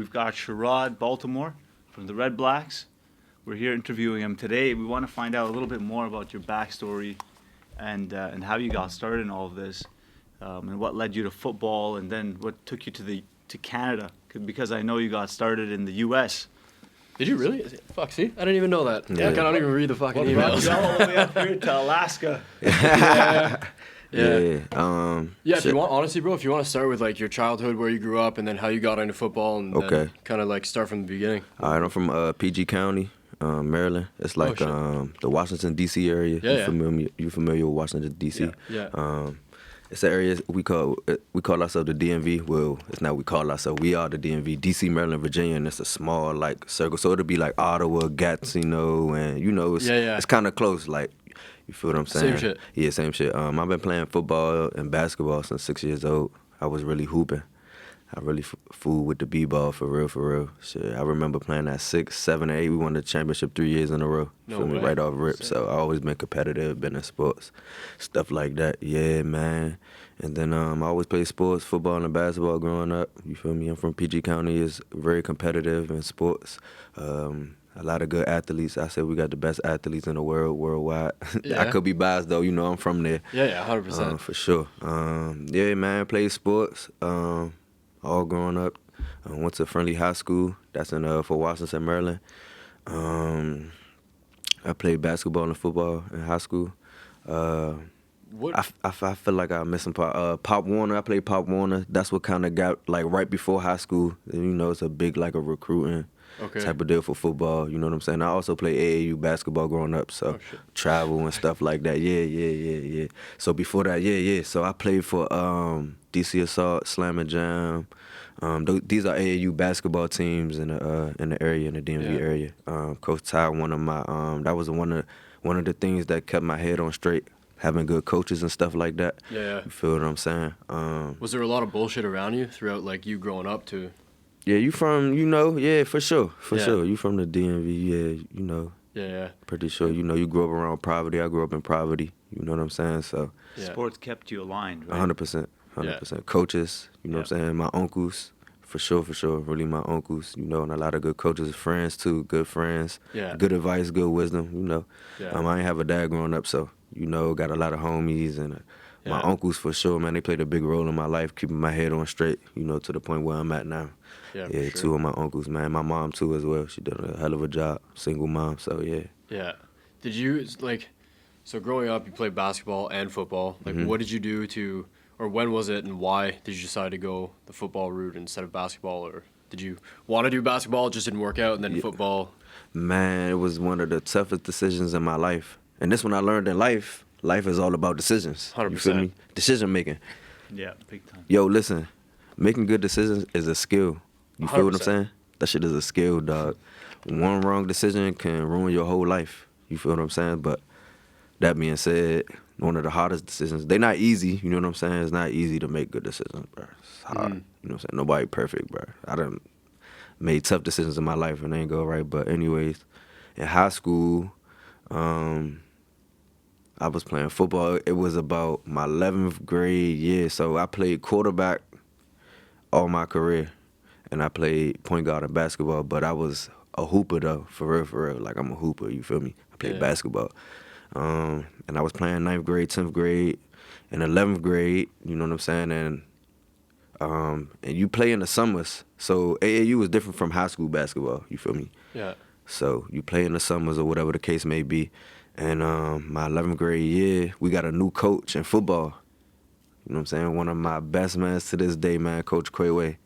we've got Sherrod Baltimore from the Red Blacks. We're here interviewing him today. We want to find out a little bit more about your backstory and how you got started in all of this, and what led you to football, and then what took you to Canada. Because I know you got started in the U.S. Did you really? Fuck, see? I didn't even know that. Yeah. Like, I don't even read the fucking emails. All the way up here to Alaska. Yeah. Yeah. If you want, honestly, bro, if you want to start with like your childhood, where you grew up, and then how you got into football, and then kind of like start from the beginning. All right, I'm from PG County, Maryland. It's like the Washington D.C. area. Yeah, You familiar with Washington D.C.? Yeah. It's an area we call ourselves the DMV. Well, it's not we call ourselves. We are the DMV, D.C., Maryland, Virginia, and it's a small like circle. So it'll be like Ottawa, Gatineau, and it's kind of close. Like, you feel what I'm saying? Same shit. Yeah, same shit. I've been playing football and basketball since 6 years old. I was really hooping. I really fooled with the b-ball for real. Shit, I remember playing at 6, 7, 8. We won the championship 3 years in a row. No Feel me? way. Right off rip. So I always been competitive, been in sports, stuff like that. Yeah, man. And then I always played sports, football and basketball growing up. You feel me? I'm from PG County. It's very competitive in sports. A lot of good athletes. I said we got the best athletes in the world, worldwide. Yeah. I could be biased though. I'm from there. Yeah, 100%. For sure. Yeah, man. Played sports. All growing up. Went to Friendly High School. That's in Fort Washington, Maryland. I played basketball and football in high school. I feel like I'm missing Pop Warner. I played Pop Warner. That's what kind of got like right before high school. It's a big like a recruiting type of deal for football. You know what I'm saying? I also played AAU basketball growing up, so travel and stuff like that. Yeah. So before that, So I played for DC Assault, Slam and Jam. These are AAU basketball teams in the area, in the DMV area. Coach Ty, one of my that was one of the things that kept my head on straight. Having good coaches and stuff like that. Yeah. You feel what I'm saying? Was there a lot of bullshit around you throughout like you growing up too? Yeah, you from, for sure. You from the DMV, Yeah. Pretty sure, you grew up around poverty. I grew up in poverty. You know what I'm saying? So, Sports kept you aligned, right? 100%. Coaches, you know what I'm saying? My uncles, for sure. Really my uncles, and a lot of good coaches, friends too, good friends. Yeah. Good advice, good wisdom, Yeah. I ain't have a dad growing up, so, got a lot of homies and my uncles for sure, man. They played a big role in my life, keeping my head on straight, to the point where I'm at now. Yeah, sure. Two of my uncles, man. My mom too as well. She did a hell of a job, single mom. So yeah. Yeah. Did you so growing up, you played basketball and football. Like, what did you do or when was it, and why did you decide to go the football route instead of basketball, or did you want to do basketball, it just didn't work out, and then football? Man, it was one of the toughest decisions in my life, and this one I learned in life. Life is all about decisions. 100%. You feel me? Decision making. Yeah, big time. Yo, listen, making good decisions is a skill. You feel what I'm saying? That shit is a skill, dog. One wrong decision can ruin your whole life. You feel what I'm saying? But that being said, one of the hardest decisions. They're not easy, you know what I'm saying? It's not easy to make good decisions, bro. It's hard. You know what I'm saying? Nobody perfect, bro. I done made tough decisions in my life and they ain't go right. But anyways, in high school, I was playing football. It was about my 11th grade year. So I played quarterback all my career. And I played point guard in basketball, but I was a hooper though, for real. Like, I'm a hooper, you feel me? I played basketball. And I was playing 9th grade, 10th grade, and 11th grade, you know what I'm saying? And you play in the summers. So AAU is different from high school basketball, you feel me? Yeah. So you play in the summers or whatever the case may be. And my 11th grade year, we got a new coach in football. You know what I'm saying? One of my best men to this day, man, Coach Quayway.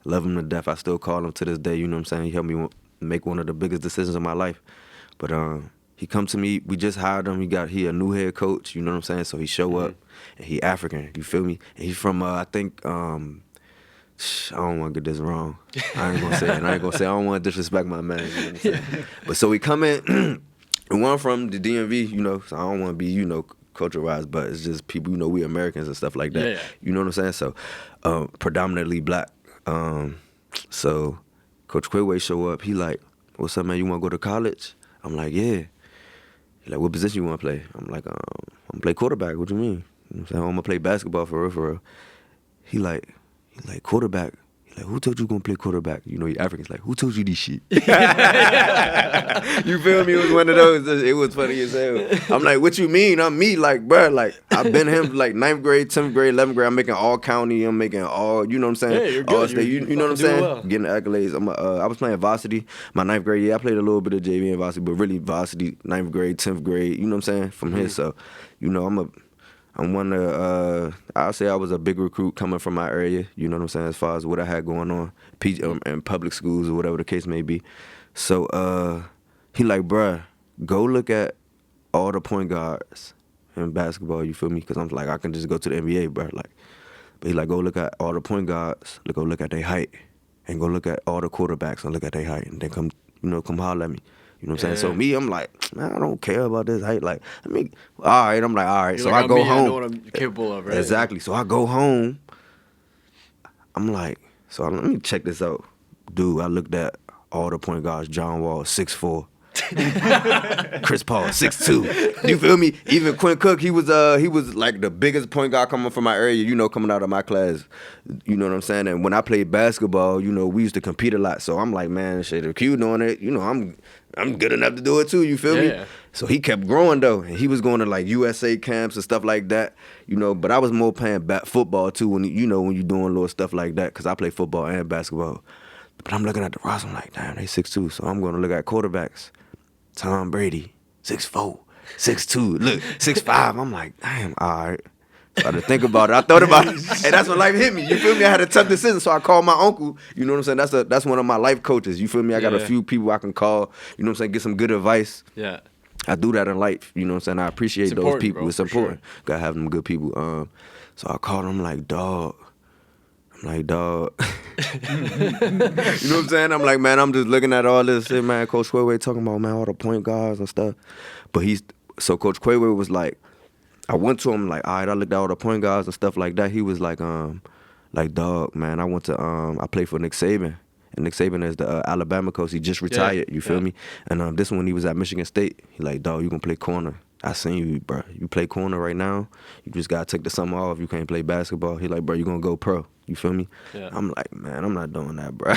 Love him to death. I still call him to this day, you know what I'm saying? He helped me make one of the biggest decisions of my life. But he come to me, we just hired him. He a new head coach, you know what I'm saying? So he show up, and he African, you feel me? And he's from, I think, I don't want to get this wrong. I ain't gonna say it. I don't want to disrespect my man, you know what I'm saying? But so we come in, and one from the DMV, so I don't want to be, culture-wise, but it's just people, we Americans and stuff like that. Yeah. You know what I'm saying? So predominantly black. So Coach Quayway show up. He like, what's up, man? You want to go to college? I'm like, yeah. He like, what position you want to play? I'm like, I'm going to play quarterback. What you mean? You know what I'm saying? I'm going to play basketball for real. He like quarterback. He Like, who told you gonna play quarterback? You know, you Africans like, who told you this shit? You feel me? It was one of those. It was funny as hell. I'm like, what you mean? I'm me. Like, bruh, like, I've been him like 9th grade, 10th grade, 11th grade. I'm making all county. I'm making all, you know what I'm saying? Yeah, you're good. All state. You know what I'm fucking doing saying? well. Getting accolades. I was playing varsity. My 9th grade, yeah, I played a little bit of JV and varsity, but really varsity, 9th grade, 10th grade. You know what I'm saying? From here, so, you know, I'm one of, I'll say I was a big recruit coming from my area, you know what I'm saying, as far as what I had going on in public schools or whatever the case may be. So he like, bruh, go look at all the point guards in basketball, you feel me? Because I'm like, I can just go to the NBA, bruh. Like, but he like, go look at all the point guards, go look at their height, and go look at all the quarterbacks and look at their height, and then come holler at me. You know what I'm saying? So me, I'm like, man, I don't care about this height. Like, I mean, all right. I'm like, all right. You're So like, I go home. I know what I'm capable of, right? Exactly. So I go home. I'm like, so let me check this out. Dude, I looked at all the point guards. John Wall, 6'4". Chris Paul, 6'2". You feel me? Even Quinn Cook, he was like the biggest point guard coming from my area, you know, coming out of my class. You know what I'm saying? And when I played basketball, you know, we used to compete a lot. So I'm like, man, shit, if Q doing it, you know, I'm good enough to do it too, you feel me? So he kept growing though, and he was going to like USA camps and stuff like that, you know, but I was more playing football too when you're doing little stuff like that, because I play football and basketball. But I'm looking at the roster, I'm like, damn, they 6'2", so I'm going to look at quarterbacks. Tom Brady, 6'4", 6'2", look, 6'5". I'm like, damn, all right. So I had to think about it. I thought about it, and that's when life hit me. You feel me? I had a tough decision, so I called my uncle. You know what I'm saying? That's one of my life coaches. You feel me? I got a few people I can call. You know what I'm saying? Get some good advice. Yeah. I do that in life. You know what I'm saying? I appreciate those people. Bro, it's important. Sure. Gotta have them good people. So I called him like, dog. I'm like, dog. You know what I'm saying? I'm like, man, I'm just looking at all this shit, man. Coach Quayway talking about, man, all the point guards and stuff. But so Coach Quayway was like, I went to him like, all right, I looked at all the point guards and stuff like that. He was like, dog, man, I played for Nick Saban. And Nick Saban is the Alabama coach. He just retired, you feel me? And this one, he was at Michigan State. He like, dog, you gonna play corner. I seen you, bro. You play corner right now. You just gotta take the summer off. You can't play basketball. He like, bro, you gonna go pro. You feel me? Yeah. I'm like, man, I'm not doing that, bro.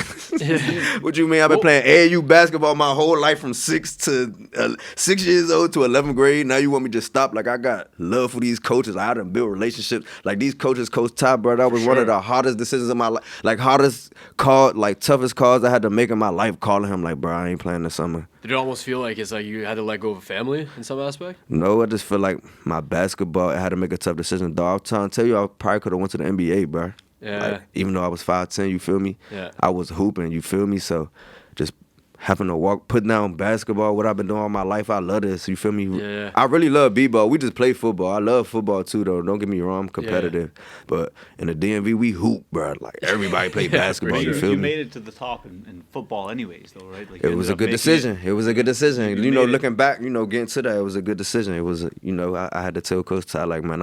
What you mean? I've been playing AAU basketball my whole life from 6 years old to 11th grade. Now you want me to stop? Like, I got love for these coaches. I done built relationships. Like, these coaches, Coach Ty, bro, that was one of the hardest decisions in my life. Like, toughest calls I had to make in my life, calling him like, bro, I ain't playing this summer. Did it almost feel like it's like you had to let go of a family in some aspect? No, I just feel like my basketball, I had to make a tough decision. Dog, I'm trying to tell you, I probably could have went to the NBA, bro. Yeah. Like, even though I was 5'10", you feel me? Yeah. I was hooping, you feel me? So just having to putting down basketball, what I've been doing all my life, I love this, you feel me? Yeah. I really love b-ball. We just play football. I love football too, though. Don't get me wrong, I'm competitive. Yeah. But in the DMV, we hoop, bro. Like, everybody play basketball, you feel me? You made it to the top in football anyways, though, right? Like, it was a good decision. It was a good decision. You know, looking back, you know, getting to that, it was a good decision. It was, you know, I had to tell Coach Ty, like, man,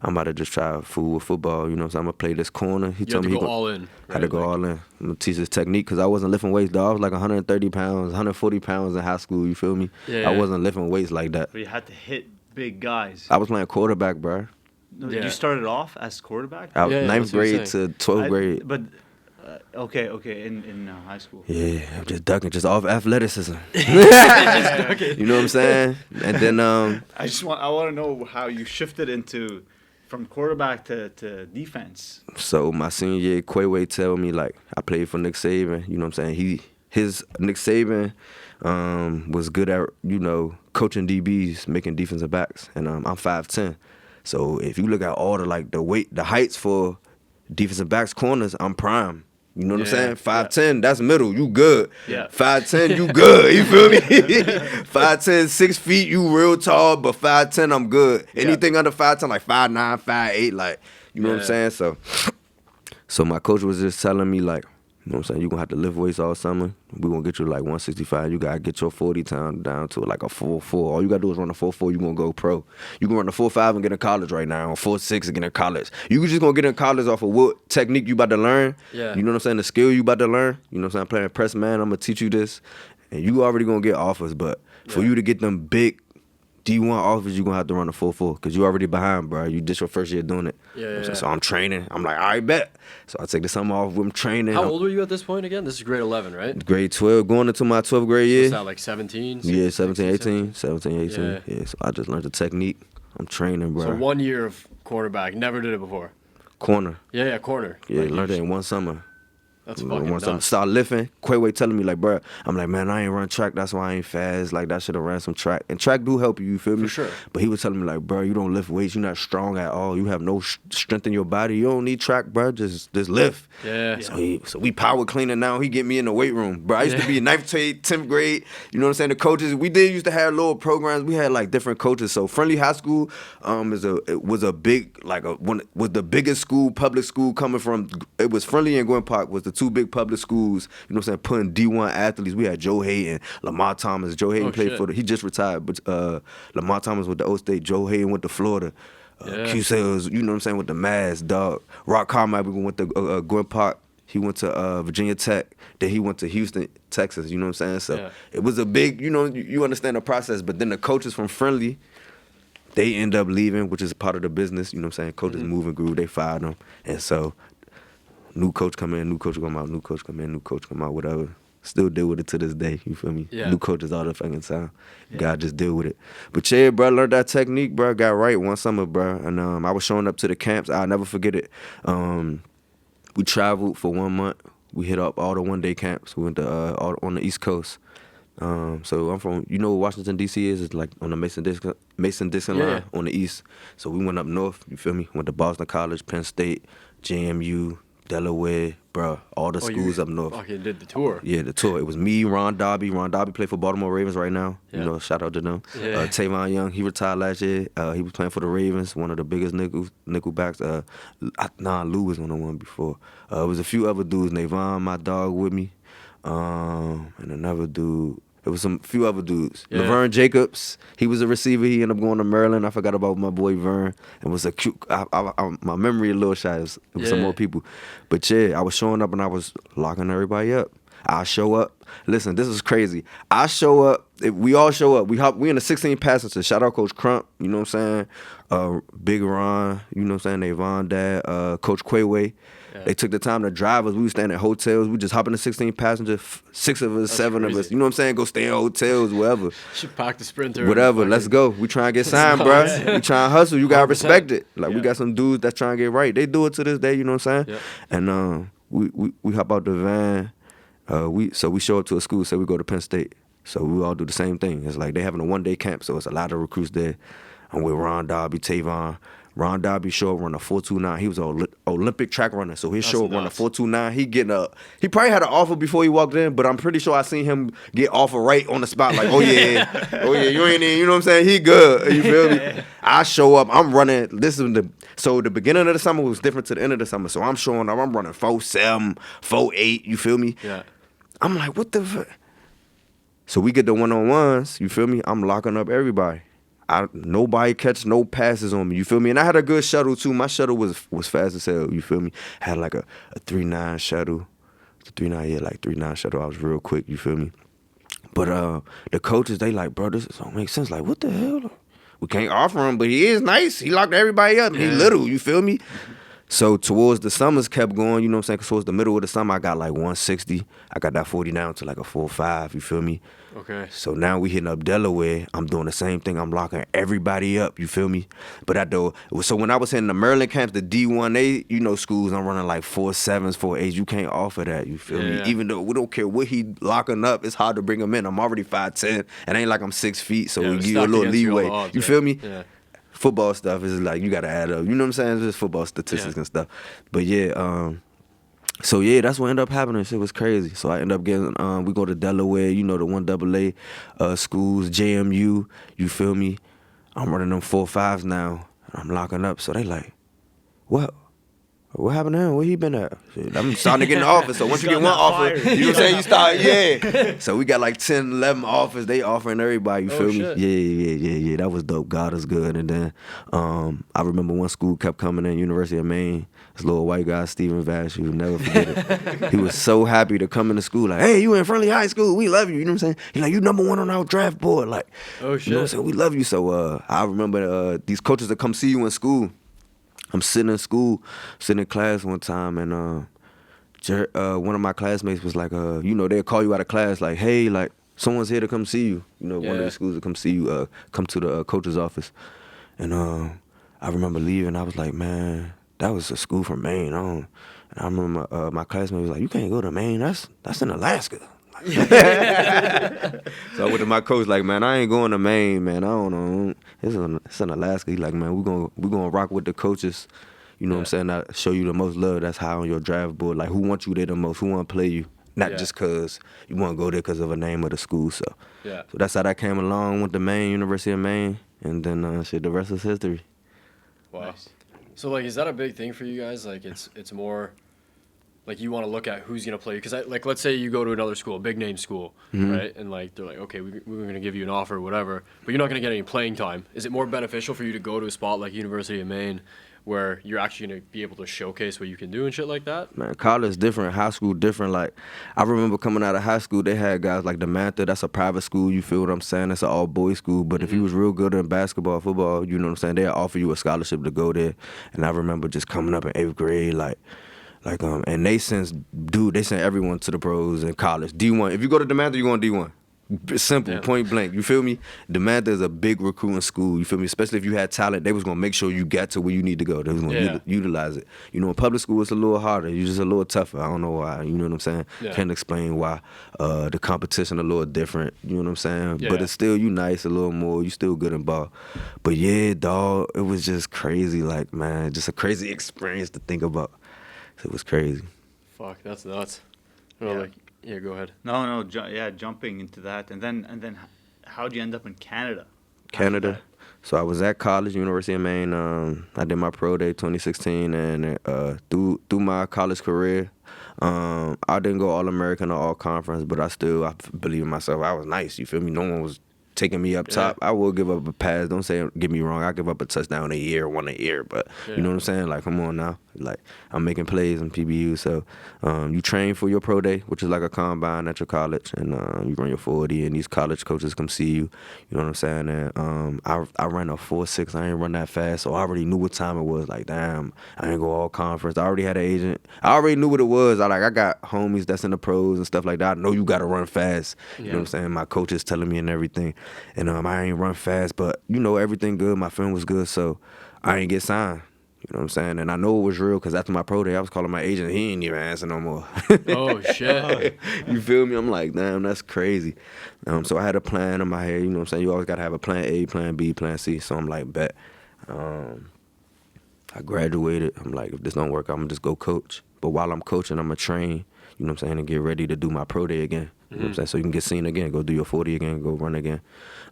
I'm about to just try to fool with football, you know what I'm saying? I'm going to play this corner. He told me go all in. I had to go all in. I'm going to teach this technique because I wasn't lifting weights, dog. I was like 130 pounds, 140 pounds in high school, you feel me? Yeah. I wasn't lifting weights like that. But you had to hit big guys. I was playing quarterback, bro. No, you started off as quarterback? Ninth grade to 12th grade. But, okay, in high school. Yeah, I'm just ducking, just off athleticism. You know what I'm saying? And then... I want to know how you shifted from quarterback to defense. So my senior year, Quayway tell me, like, I played for Nick Saban, you know what I'm saying? Nick Saban was good at, you know, coaching DBs, making defensive backs, and I'm 5'10". So if you look at all the heights for defensive backs, corners, I'm prime. You know what I'm saying? 5'10", that's middle, you good. Yeah. 5'10", you good, you feel me? 5'10", 6 feet, you real tall, but 5'10", I'm good. Anything under 5'10", like 5'9", 5'8", like, you know what I'm saying? So my coach was just telling me, like, you know what I'm saying, you're going to have to lift weights all summer. We're going to get you to like 165. You got to get your 40 time down to like a 4.4. All you got to do is run a 4.4. You're going to go pro. You can run a 4.5 and get in college right now, or 4.6 and get in college. You just going to get in college off of what technique you about to learn. Yeah. You know what I'm saying? The skill you about to learn. You know what I'm saying? I'm playing press man. I'm going to teach you this. And you already going to get offers. But for you to get them big D1 offers, you're going to have to run a 4.4 because you already behind, bro. You just your first year doing it. Yeah. So I'm training. I'm like, all right, bet. So I take the summer off with training. How old were you at this point again? This is grade 11, right? Grade 12, going into my 12th grade So year. is that like 17? Yeah, 17, 16, 18. 17, 18. Yeah, so I just learned the technique. I'm training, bro. So 1 year of quarterback. Never did it before. Corner. Yeah, corner. Yeah, Like, learned it in one summer. That's fucking nuts. Start lifting. Quayway telling me, like, bro, I'm like, man, I ain't run track. That's why I ain't fast. Like, that should have ran some track. And track do help you feel me? For sure. But he was telling me, like, bro, you don't lift weights. You're not strong at all. You have no strength in your body. You don't need track, bro. Just lift. Yeah. So we power cleaning now. He get me in the weight room. Bro, I used to be in 9th grade, 10th grade. You know what I'm saying? The coaches, we did used to have little programs. We had, like, different coaches. So Friendly High School was the biggest school, public school coming from, it was Friendly and Gwynn Park was the two big public schools, you know what I'm saying, putting D1 athletes. We had Joe Hayden, Lamar Thomas. Joe Hayden played for he just retired, but Lamar Thomas with the O State. Joe Hayden went to Florida. Q Sales, you know what I'm saying, with the Mass, dog. Rock Carmichael went to Gwynn Park. He went to Virginia Tech. Then he went to Houston, Texas, you know what I'm saying? So it was a big, you know, you understand the process. But then the coaches from Friendly, they end up leaving, which is part of the business, you know what I'm saying? Coaches move and groove, they fired them. And so new coach come in, new coach come out, new coach come in, new coach come out, whatever. Still deal with it to this day, you feel me? Yeah. New coaches all the fucking time. You gotta just deal with it. But yeah, bro, learned that technique, bro. Got right one summer, bro. And I was showing up to the camps. I'll never forget it. We traveled for 1 month. We hit up all the one-day camps. We went to all on the East Coast. So I'm from, you know what Washington, D.C. is? It's like on the Mason-Dixon line on the east. So we went up north, you feel me? Went to Boston College, Penn State, JMU, Delaware, bro, all the schools up north. Fucking did the tour. Yeah, the tour. It was me, Ron Darby. Ron Darby played for Baltimore Ravens right now. You know, shout out to them. Tavon Young, he retired last year. He was playing for the Ravens, one of the biggest nickel backs. Lou was on the one before. It was a few other dudes. Navon, my dog, with me. And another dude. It was some few other dudes. Laverne Jacobs, he was a receiver. He ended up going to Maryland. I forgot about my boy Vern. It was a cute. My memory a little shy. It was some more people, but yeah, I was showing up and I was locking everybody up. I show up. Listen, this is crazy. I show up. We all show up. We in the 16 passengers. Shout out Coach Crump. You know what I'm saying? Big Ron. You know what I'm saying? Navon Dad. Coach Quayway. They took the time to drive us. We was staying at hotels. We just hop in the 16 passengers, 6 of us, That's 7 crazy. of us. You know what I'm saying? Go stay in hotels, wherever. Should pack the Sprinter. Whatever, let's go. We trying to get signed, bro. We trying to hustle. You gotta 100%. respect it. Like we got some dudes that's trying to get right. They do it to this day. You know what I'm saying? And we hop out the van. We show up to a school. Say we go to Penn State. So we all do the same thing. It's like they having a one-day camp. So it's a lot of recruits there. I'm with Ron Darby, Tavon. Ron Darby show up run a 4.29. He was an Olympic track runner, so his show up run a 4.29. He probably had an offer before he walked in, but I'm pretty sure I seen him get offer right on the spot. Like, oh yeah, you ain't in. You know what I'm saying? He good. You feel me? I show up. I'm running. The beginning of the summer was different to the end of the summer. So I'm showing up. I'm running 4.7, 4.8. You feel me? Yeah. I'm like, what the fuck? So we get the one-on-ones. You feel me? I'm locking up everybody. Nobody catch no passes on me, you feel me? And I had a good shuttle too. My shuttle was fast as hell, you feel me? Had like a 3.9 shuttle. 3.9 shuttle. I was real quick, you feel me? But the coaches, they like, bro, this don't make sense. Like, what the hell? We can't offer him, but he is nice. He locked everybody up. He little, you feel me? So towards the summers kept going, you know what I'm saying? Towards the middle of the summer, I got like 160. I got that 40 down to like a 4.5, you feel me? Okay. So now we hitting up Delaware. I'm doing the same thing. I'm locking everybody up, you feel me? But so when I was hitting the Maryland camps, the D1A, you know, schools, I'm running like 4.7s, 4.8s. You can't offer that, you feel me? Even though we don't care what he locking up, it's hard to bring him in. I'm already 5'10". It ain't like I'm 6 feet, so we give you a little leeway. You feel me? Yeah. Football stuff is like, you got to add up. You know what I'm saying? It's just football statistics and stuff. But yeah, so yeah, that's what ended up happening. Shit was crazy. So I ended up getting, we go to Delaware, you know, the 1AA schools, JMU, you feel me? I'm running them 4.5s now, and I'm locking up. So they like, what? What happened to him? Where he been at? Shit, I'm starting to get in the office. So once you get one offer, fired. you know what I'm saying? You start, yeah. So we got like 10, 11 offers. They offering everybody. You Oh, feel me? shit. Yeah. That was dope. God is good. And then I remember one school kept coming in, University of Maine. This little white guy, Stephen Vash, you'll never forget it. He was so happy to come into school. Like, hey, you in Friendly High School. We love you. You know what I'm saying? He's like, you #1 on our draft board. Like, Oh, you know what I'm shit. saying? We love you. So I remember these coaches that come see you in school. I'm sitting in school, sitting in class one time, and one of my classmates was like, they'll call you out of class, like, hey, like, someone's here to come see you. You know, one of the schools to come see you, come to the coach's office. And I remember leaving. I was like, man, that was a school from Maine. And I remember my classmate was like, you can't go to Maine. That's in Alaska. So I went to my coach like, man, I ain't going to Maine, man. I don't know. It's in Alaska. He like, man, we gonna rock with the coaches. You know what I'm saying? I show you the most love. That's high on your draft board. Like, who wants you there the most? Who want to play you? Not just because you want to go there because of the name of the school. So that's how that came along. Went to Maine, University of Maine, and then the rest is history. Wow. Nice. So, like, is that a big thing for you guys? Like, it's more like you want to look at who's going to play you. Because, like, let's say you go to another school, a big-name school, right? And, like, they're like, okay, we're going to give you an offer or whatever, but you're not going to get any playing time. Is it more beneficial for you to go to a spot like University of Maine where you're actually going to be able to showcase what you can do and shit like that? Man, college different, high school different. Like, I remember coming out of high school, they had guys like the Mantha, that's a private school, you feel what I'm saying? It's an all-boys school, but if you was real good in basketball, football, you know what I'm saying, they'll offer you a scholarship to go there. And I remember just coming up in 8th grade, and they send everyone to the pros in college. D1, if you go to the Mantha, you going D1. Simple, point blank. You feel me? DeMatha is a big recruiting school. You feel me? Especially if you had talent, they was gonna make sure you got to where you need to go. They was gonna utilize it. You know, in public school it's a little harder. You're just a little tougher. I don't know why. You know what I'm saying? Yeah. Can't explain why. The competition a little different. You know what I'm saying? Yeah. But it's still you nice a little more. You still good in ball. But yeah, dog, it was just crazy. Like, man, just a crazy experience to think about. It was crazy. Fuck, that's nuts. Yeah, go ahead. No, jumping into that, and then how'd you end up in Canada? Canada. So I was at college, University of Maine. I did my pro day 2016, and through my college career, I didn't go All-American or All-Conference, but I believe in myself. I was nice, you feel me? No one was taking me up top. I will give up a pass. Don't get me wrong. I give up a touchdown a year, one a year, but you know what I'm saying? Like, come on now. Like, I'm making plays in PBU. So you train for your pro day, which is like a combine at your college, and you run your 40, and these college coaches come see you. You know what I'm saying? And I ran a 4.6. I ain't run that fast, so I already knew what time it was. Like, damn, I ain't go all conference. I already had an agent. I already knew what it was. I got homies that's in the pros and stuff like that. I know you got to run fast. You know what I'm saying? My coach is telling me and everything. And I ain't run fast, but, everything good. My film was good, so I ain't get signed. You know what I'm saying? And I know it was real because after my pro day, I was calling my agent. He ain't even answer no more. Oh, shit. You feel me? I'm like, damn, that's crazy. So I had a plan in my head. You know what I'm saying? You always got to have a plan A, plan B, plan C. So I'm like, bet. I graduated. I'm like, if this don't work, I'm going to just go coach. But while I'm coaching, I'm going to train, you know what I'm saying, and get ready to do my pro day again. You know what I'm saying? So you can get seen again, go do your 40 again, go run again.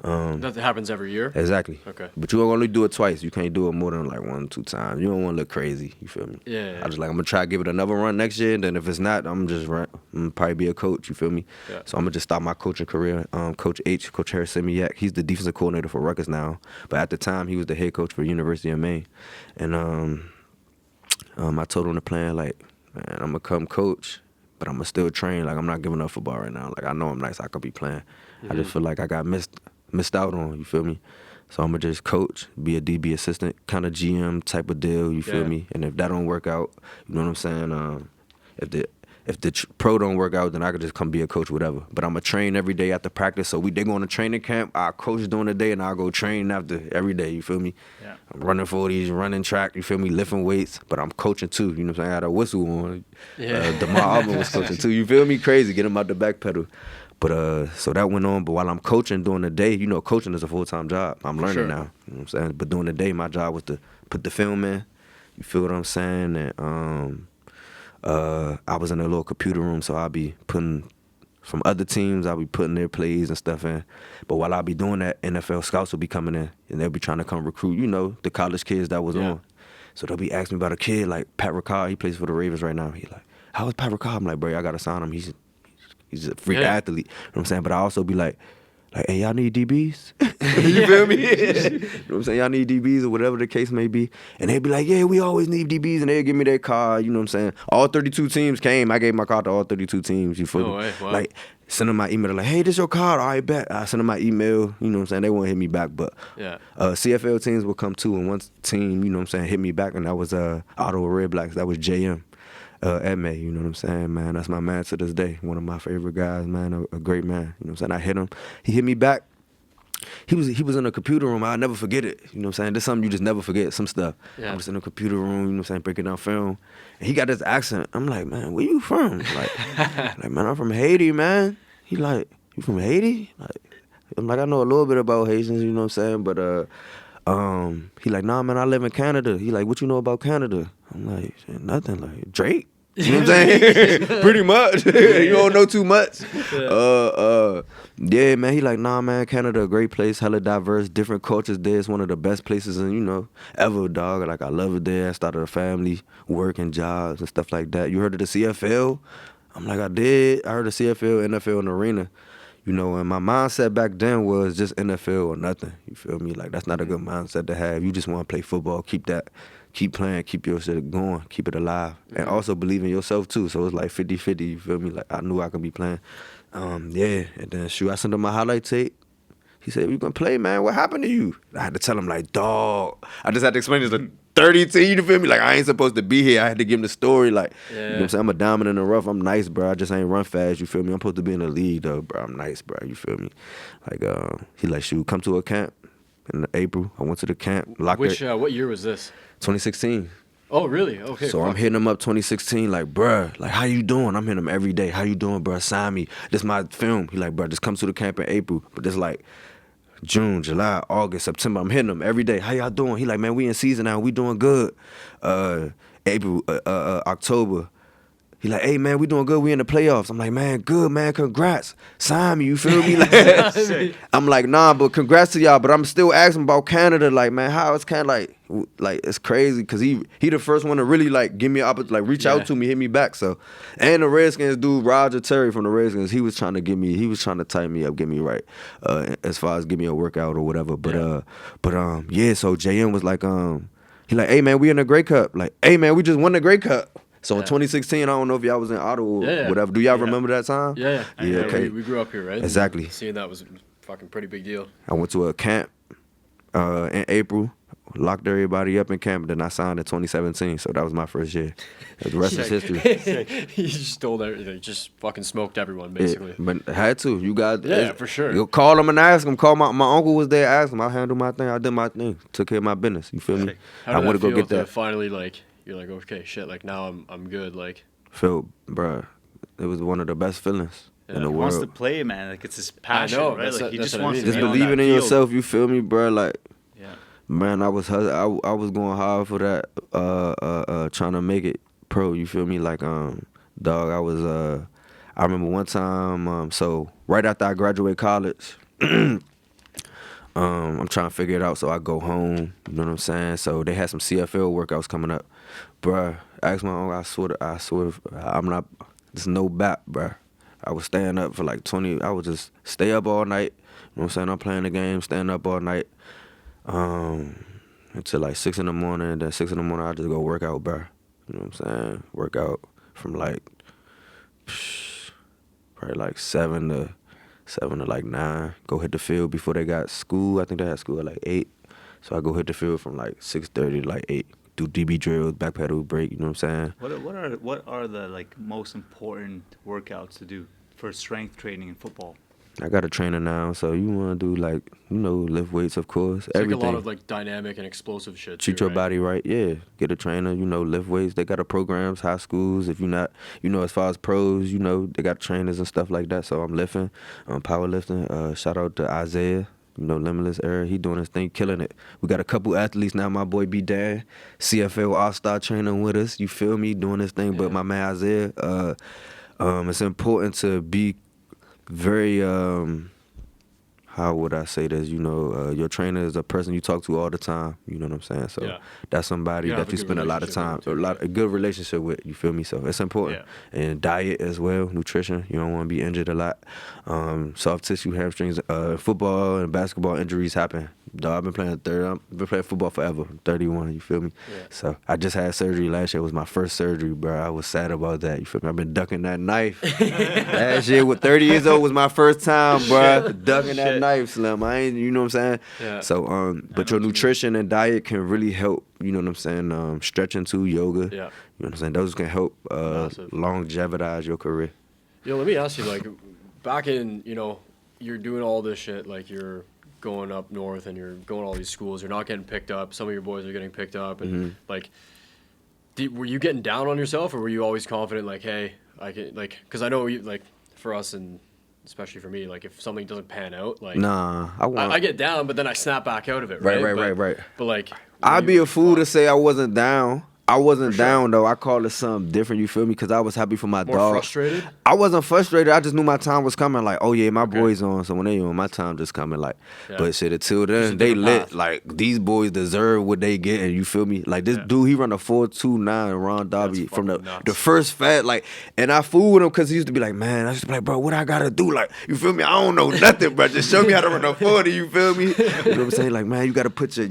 That happens every year? Exactly. Okay. But you only do it twice. You can't do it more than like 1 or 2 times. You don't want to look crazy. You feel me? Yeah. I just I'm going to try to give it another run next year. And then if it's not, I'm gonna probably be a coach. You feel me? Yeah. So I'm going to just start my coaching career. Coach Harry Semiak, he's the defensive coordinator for Rutgers now. But at the time, he was the head coach for University of Maine. And I told him the plan, like, man, I'm going to come coach, but I'm going to still train. Like, I'm not giving up football right now. Like, I know I'm nice. I could be playing. I just feel like I got missed out on, you feel me? So I'm going to just coach, be a DB assistant, kind of GM type of deal, you feel me? And if that don't work out, you know what I'm saying? If the pro don't work out, then I could just come be a coach, whatever. But I'm going to train every day after practice. So they go on a training camp, I'll coach during the day, and I'll go train after every day, you feel me? Yeah. I'm running 40s, running track, you feel me, lifting weights, but I'm coaching too, you know what I'm saying? I had a whistle on. DeMar Auburn was coaching too, you feel me? Crazy, get him out the back pedal. But so that went on. But while I'm coaching during the day, coaching is a full-time job. I'm learning now, you know what I'm saying? But during the day, my job was to put the film in, you feel what I'm saying? And I was in a little computer room, so I'll be putting, from other teams, I'll be putting their plays and stuff in. But while I'll be doing that, NFL scouts will be coming in, and they'll be trying to come recruit, the college kids that was on. So they'll be asking me about a kid like Pat Ricard. He plays for the Ravens right now. He like, how is Pat Ricard? I'm like, bro, I gotta sign him. He's a freak athlete. You know what I'm saying? But I also be like, hey, y'all need DBs? You feel me? You know what I'm saying? Y'all need DBs or whatever the case may be. And they be like, yeah, we always need DBs. And they'll give me their card. You know what I'm saying? All 32 teams came. I gave my card to all 32 teams. You feel me? Way. Wow. Like, send them my email. Like, hey, this your card? All right, bet. I send them my email. You know what I'm saying? They won't hit me back. But CFL teams will come too. And one team, you know what I'm saying, hit me back. And that was Ottawa Red Blacks. That was JM. Edme, you know what I'm saying, man? That's my man to this day. One of my favorite guys, man. A great man. You know what I'm saying? I hit him. He hit me back. He was in a computer room. I'll never forget it. You know what I'm saying? There's something you just never forget, some stuff. Yeah. I'm just in a computer room, you know what I'm saying, breaking down film. And he got this accent. I'm like, man, where you from? Like, man, I'm from Haiti, man. He like, you from Haiti? I'm like, I know a little bit about Haitians, you know what I'm saying? But he like, nah, man, I live in Canada. He like, what you know about Canada? I'm like, nothing. Like, Drake? You know what I'm saying? Pretty much. You don't know too much. Yeah, man. He like, nah, man, Canada, a great place, hella diverse, different cultures there. It's one of the best places in, ever, dog. Like, I love it there. I started a family, work and jobs and stuff like that. You heard of the CFL? I'm like, I did. I heard of CFL, NFL, and arena. And my mindset back then was just NFL or nothing. You feel me? Like, that's not a good mindset to have. You just want to play football, keep playing, keep your shit going, keep it alive. And also believe in yourself, too. So it's like 50-50, you feel me? Like, I knew I could be playing. And then, I sent him my highlight tape. He said, we gonna play, man. What happened to you? I had to tell him, like, dog. I just had to explain this to 32, you feel me? Like, I ain't supposed to be here. I had to give him the story, like, you know what I'm saying? I'm a diamond in the rough. I'm nice, bro. I just ain't run fast, you feel me? I'm supposed to be in the league, though, bro. I'm nice, bro, you feel me? Like, he like, shoot, come to a camp in April. I went to the camp. What year was this? 2016. Oh, really? Okay. So I'm hitting him up 2016, like, bruh, like, how you doing? I'm hitting him every day. How you doing, bruh? Sign me. This my film. He like, bruh, just come to the camp in April. But this like June, July, August, September. I'm hitting him every day. How y'all doing? He like, man, we in season now. We doing good. April, October. He like, hey, man, we doing good. We in the playoffs. I'm like, man, good, man. Congrats. Sign me. You feel me? Like, I'm like, nah, but congrats to y'all. But I'm still asking about Canada. Like, man, how it's kind of like it's crazy because he the first one to really like give me an opportunity, like reach out to me, hit me back. So, and the Redskins dude, Roger Terry from the Redskins, he was trying to tighten me up, get me right, as far as give me a workout or whatever. But so JM was like, he like, hey, man, we in the Grey Cup. Like, hey, man, we just won the Grey Cup. So in 2016, I don't know if y'all was in Ottawa or whatever. Do y'all remember that time? Yeah. Okay. We grew up here, right? Exactly. And seeing that was a fucking pretty big deal. I went to a camp in April, locked everybody up in camp, then I signed in 2017. So that was my first year. The rest is history. He just stole everything, just fucking smoked everyone, basically. But I had to. You got for sure. You call him and ask him. Call my uncle was there, ask him. I handled my thing. I did my thing. Took care of my business. You feel me? How did I want to go get that. Finally, like, you're like, okay, shit, like now I'm good, like. Bruh, it was one of the best feelings in the world. He wants to play, man. Like, it's his passion, right? Like, he just wants to just be on believing that in field. yourself. You feel me, bruh? Like, man, I was going hard for that. Trying to make it pro. You feel me? Like, dog, I was. I remember one time. So right after I graduate college. I'm trying to figure it out, so I go home. You know what I'm saying? So they had some CFL workouts coming up, bruh. Ask my uncle. I swear, I'm not. There's no bat, bruh. I was staying up for like 20. I would just stay up all night. You know what I'm saying? I'm playing the game, staying up all night, until like 6 in the morning. And then 6 in the morning, I just go work out, bruh. You know what I'm saying? Work out from like probably like 7 to like 9, go hit the field before they got school. I think they had school at like 8. So I go hit the field from like 6:30 to like 8. Do DB drills, backpedal, break, you know what I'm saying? What are the like most important workouts to do for strength training in football? I got a trainer now, so you want to do like, lift weights, of course. It's everything. Like a lot of like dynamic and explosive shit. Treat your body right, yeah. Get a trainer, lift weights. They got a programs, high schools. If you're not, as far as pros, they got trainers and stuff like that. So I'm lifting, powerlifting. Shout out to Isaiah, Limitless Era. He doing his thing, killing it. We got a couple athletes now. My boy B Dan, CFL All-Star trainer with us. You feel me? Doing this thing. Yeah. But my man Isaiah, it's important to be very, how how would I say this? You know, your trainer is a person you talk to all the time. You know what I'm saying? So Yeah. that's somebody You have that a you good spend a lot of time, relationship with too, a good relationship with. You feel me? So it's important. And diet as well, nutrition. You don't want to be injured a lot. Soft tissue, hamstrings, football and basketball injuries happen. Dog, I've been playing football forever. I'm 31, you feel me? Yeah. So I just had surgery last year. It was my first surgery, bro. I was sad about that. You feel me? I've been ducking that knife. Last year, with 30 years old, was my first time, bro. Ducking that knife, Slim. I ain't, you know what I'm saying? Yeah. So, but your nutrition and diet can really help. You know what I'm saying? Stretching too, yoga. Yeah. You know what I'm saying? Those can help longevitize your career. Yo, let me ask you, like, back in, you're doing all this shit, like you're going up north and you're going to all these schools, you're not getting picked up, some of your boys are getting picked up, and like, were you getting down on yourself, or were you always confident, like, hey, I can, like, because I know, like, for us, and especially for me, like, if something doesn't pan out, like, Nah, I get down, but then I snap back out of it, right? Right. But like, I'd be a fool to say I wasn't down. I wasn't down, though. I called it something different, you feel me? Because I was happy for my dog. More frustrated? I wasn't frustrated. I just knew my time was coming. Like, oh, yeah, my boy's on. So when they on, my time just coming. Like, but shit, until then, they lit. Path. Like, these boys deserve what they get. And you feel me? Like, this dude, he run a 4.29 Ron Darby from the first fat. Like, and I fool with him because he used to be like, man, I used to be like, bro, what I got to do? Like, you feel me? I don't know nothing, bro. Just show me how to run a 40, you feel me? You know what I'm saying? Like, man, you got to put your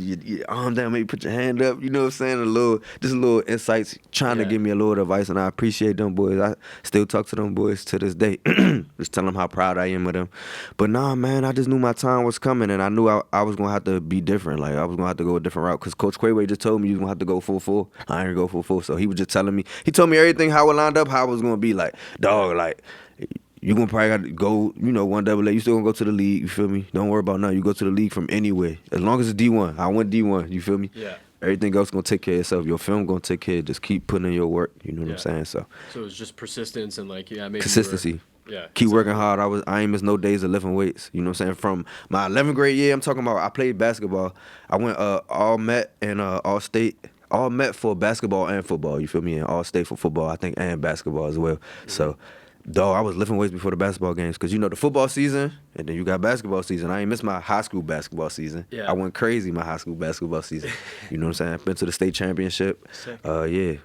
arm down, maybe put your hand up. You know what I'm saying? Just a little insights. Trying to give me a little advice, and I appreciate them boys. I still talk to them boys to this day. Just tell them how proud I am of them. But nah, man, I just knew my time was coming, and I knew I was going to have to be different. Like, I was going to have to go a different route, because Coach Quayway just told me you was going to have to go full. I ain't going to go full. So he was just telling me, he told me everything, how it lined up, how it was going to be. Like, dog, like, you gonna probably got to go, 1AA. You still gonna go to the league, you feel me? Don't worry about nothing. You go to the league from anywhere. As long as it's D1. I went D1, you feel me? Yeah. Everything else gonna take care of itself. Your film gonna take care of it. Just keep putting in your work. You know what I'm saying? So it's just persistence and like maybe consistency. Keep working hard. I ain't miss no days of lifting weights. You know what I'm saying? From my 11th grade year, I'm talking about, I played basketball. I went all Met and all state. All Met for basketball and football. You feel me? And all state for football, I think, and basketball as well. So. Dog, I was lifting weights before the basketball games, because the football season, and then you got basketball season. I ain't missed my high school basketball season. Yeah. I went crazy my high school basketball season. You know what I'm saying? Been to the state championship. Sick. I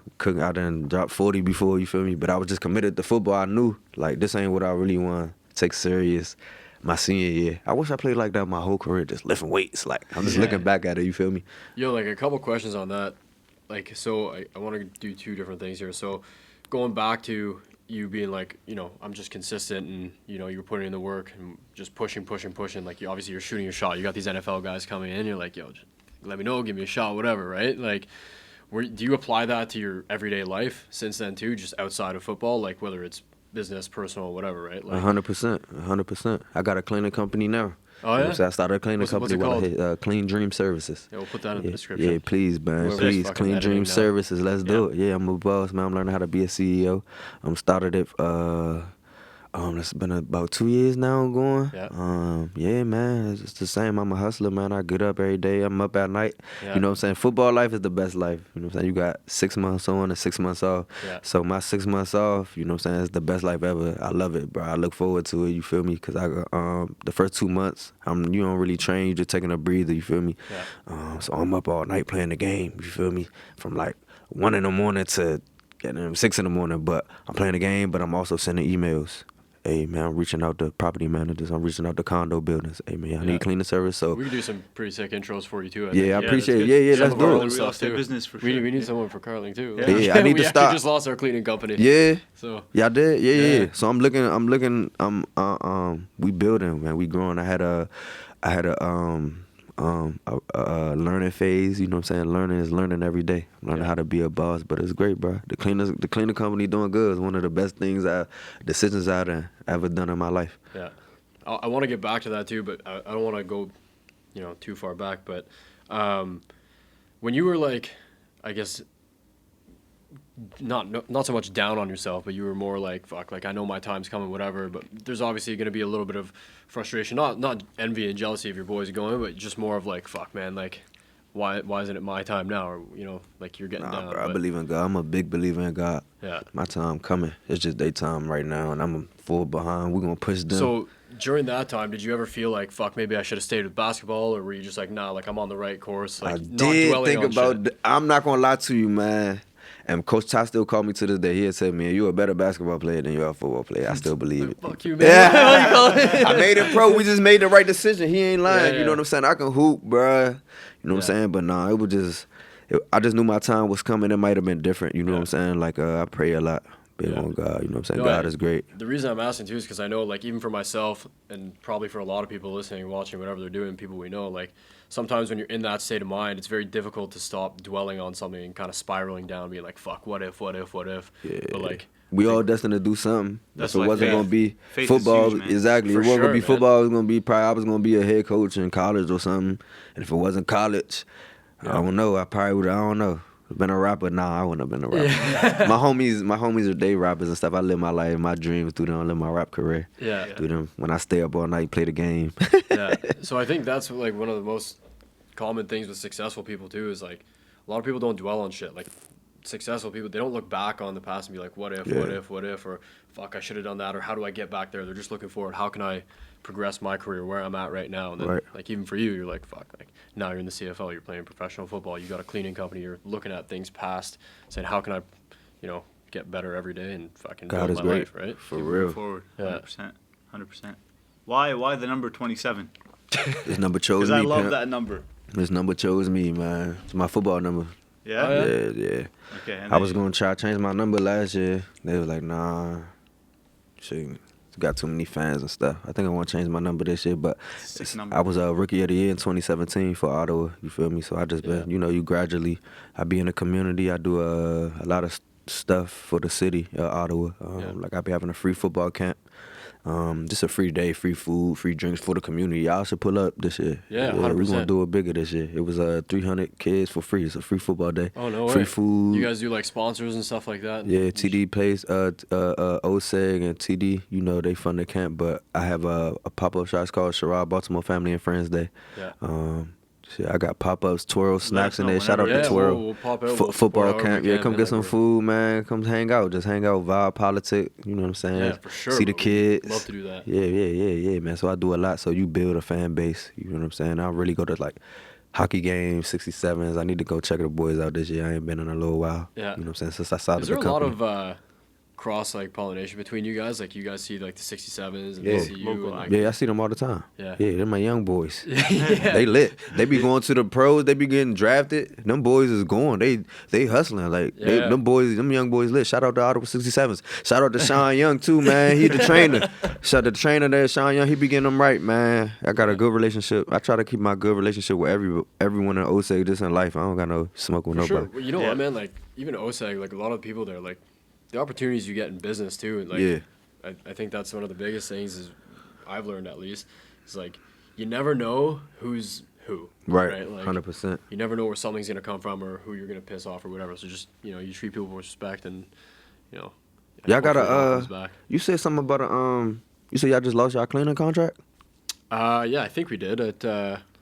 done dropped 40 before, you feel me? But I was just committed to football. I knew, like, this ain't what I really want to take serious my senior year. I wish I played like that my whole career, just lifting weights. Like, I'm just looking back at it, you feel me? Yo, like, a couple questions on that. Like, so I want to do two different things here. So going back to you being like, I'm just consistent, and you're putting in the work and just pushing. Like, obviously you're shooting your shot. You got these NFL guys coming in. You're like, yo, just let me know, give me a shot, whatever, right? Like, do you apply that to your everyday life since then too, just outside of football, like whether it's business, personal, whatever, right? Like, 100%. I got a cleaning company now. Oh, yeah? So I started a cleaning company. What's it called? Clean Dream Services. Yeah, we'll put that in the description. Yeah, please, man. Whoever's Please, fucking Clean editing Dream now. Services. Let's do it. Yeah, I'm a boss, man. I'm learning how to be a CEO. Started it. It's been about 2 years now going. Yeah. Yeah, man. It's the same. I'm a hustler, man. I get up every day. I'm up at night. Yeah. You know what I'm saying? Football life is the best life. You know what I'm saying? You got 6 months on and 6 months off. Yeah. So my 6 months off, you know what I'm saying, it's the best life ever. I love it, bro. I look forward to it, you feel me? Because I got the first 2 months, you don't really train. You just taking a breather, you feel me? Yeah. So I'm up all night playing the game, you feel me? From like 1 in the morning to 6 in the morning. But I'm playing the game, but I'm also sending emails. Hey, man, I'm reaching out to property managers. I'm reaching out to condo builders. Hey, man, I need cleaning service. So we can do some pretty sick intros for you too. I I appreciate it. that's Yeah, good. let's Some of our do own it. real estate business for sure. We need someone for Carling too. Yeah, I need to we start. We just lost our cleaning company. Yeah. So Yeah, I did. Yeah. So I'm looking. We building, man. We growing. I had a learning phase. You know what I'm saying? Learning is learning every day. I'm learning how to be a boss, but it's great, bro. The cleaner company doing good. It's one of the best decisions I've ever done in my life. Yeah, I want to get back to that too, but I don't want to go, too far back. But when you were like, I guess, not so much down on yourself, but you were more like, fuck, like I know my time's coming, whatever. But there's obviously going to be a little bit of frustration, not envy and jealousy if your boys are going, but just more of like, fuck, man, like why isn't it my time now? Or like you're getting down. Bro, I believe in God. I'm a big believer in God. Yeah, my time coming. It's just their time right now, and I'm full behind. We're gonna push them. So during that time, did you ever feel like, fuck, maybe I should have stayed with basketball, or were you just like, nah, like I'm on the right course? Like, I not did dwelling think on about. shit. I'm not gonna lie to you, man. And Coach Ty still called me to this day. He had said, "Man, you a better basketball player than you are a football player." I still believe it. Fuck you, man. Yeah, I made it pro. We just made the right decision. He ain't lying. Yeah, You know yeah. what I'm saying? I can hoop, bruh. You know what I'm Yeah. saying? But nah, it was just. I just knew my time was coming. It might have been different. You know what I'm saying? Like I pray a lot. Big Yeah. on God. You know what I'm saying? No, God is great. The reason I'm asking too is because I know, like, even for myself and probably for a lot of people listening, watching, whatever they're doing, people we know, like, sometimes when you're in that state of mind, it's very difficult to stop dwelling on something and kind of spiraling down, being like, fuck, what if? Yeah. But like, We all destined to do something. That's If it like wasn't faith. gonna be Faith is football, huge, man. exactly. For It wasn't sure, gonna be man. football. It was gonna be probably I was gonna be a head coach in college or something. And if it wasn't college, I don't know. I probably would. I don't know. Been a rapper? Nah, I wouldn't have been a rapper. My homies are day rappers and stuff. I live my life, my dreams through them. I live my rap career yeah. through them. When I stay up all night, play the game. Yeah. So I think that's like one of the most common things with successful people too is like a lot of people don't dwell on shit. Like successful people, they don't look back on the past and be like, what if, or fuck, I should have done that, or how do I get back there? They're just looking forward. How can I progress my career where I'm at right now? And then, Right. like, even for you, you're like, fuck, like now you're in the CFL, you're playing professional football, you got a cleaning company, you're looking at things past, saying, how can I, get better every day and fucking God build is my great. life, right? For Keep real. moving forward. Yeah. 100%. Why the number 27? This number chose Because me. I love pimp. that number. This number chose me, man. It's my football number. Yeah? Oh, Yeah, yeah. Okay. And I then was gonna try to change my number last year. They was like, nah, shit, got too many fans and stuff. I think I want to change my number this year, but Sick number. I was a rookie of the year in 2017 for Ottawa. You feel me? So I just been, you gradually. I be in the community. I do a lot of stuff for the city of Ottawa. Like I be having a free football camp. Just a free day, free food, free drinks for the community. Y'all should pull up this year. Yeah, we're 100%. gonna do it bigger this year. It was 300 kids for free. It's a free football day. Oh, no free way. food. You guys do like sponsors and stuff like that? Yeah, TD pays, OSEG and TD, they fund the camp, but I have a pop-up shop. It's called Sherrod Baltimore Family and Friends Day. Yeah. Shit, I got pop-ups, twirl, snacks in know there. Shout out whenever. to twirl. We'll pop out. We'll support Football however camp. we Yeah, can, come man, get some like, food, man. Come hang out. Just hang out, vibe, politic. You know what I'm saying? Yeah, for sure. See the bro. We'd kids. Love to do that. Yeah, man. So I do a lot. So you build a fan base. You know what I'm saying? I really go to like hockey games, 67s. I need to go check the boys out this year. I ain't been in a little while. Yeah. You know what I'm saying? Since I started Is there the a lot company. of cross like pollination between you guys? Like you guys see like the 67s and Yeah. they see you. And, like, Yeah, I see them all the time. Yeah. Yeah, they're my young boys. yeah. They lit. They be going to the pros. They be getting drafted. Them boys is going. They hustling. Like Yeah. them young boys lit. Shout out to Ottawa 67s. Shout out to Sean Young too, man. He the trainer. Shout out to the trainer there, Sean Young. He be getting them right, man. I got a good relationship. I try to keep my good relationship with everyone in OSEG just in life. I don't got no smoke with For nobody. sure. Well, you know Yeah. what, man? Like even OSEG, like a lot of people there, like the opportunities you get in business too, and like Yeah. I think that's one of the biggest things is I've learned at least is like you never know who's who. Right. Like 100%. you never know where something's gonna come from or who you're gonna piss off or whatever. So just you treat people with respect and Y'all got hopefully it all comes back. you said something about you said y'all just lost y'all cleaning contract? Yeah, I think we did.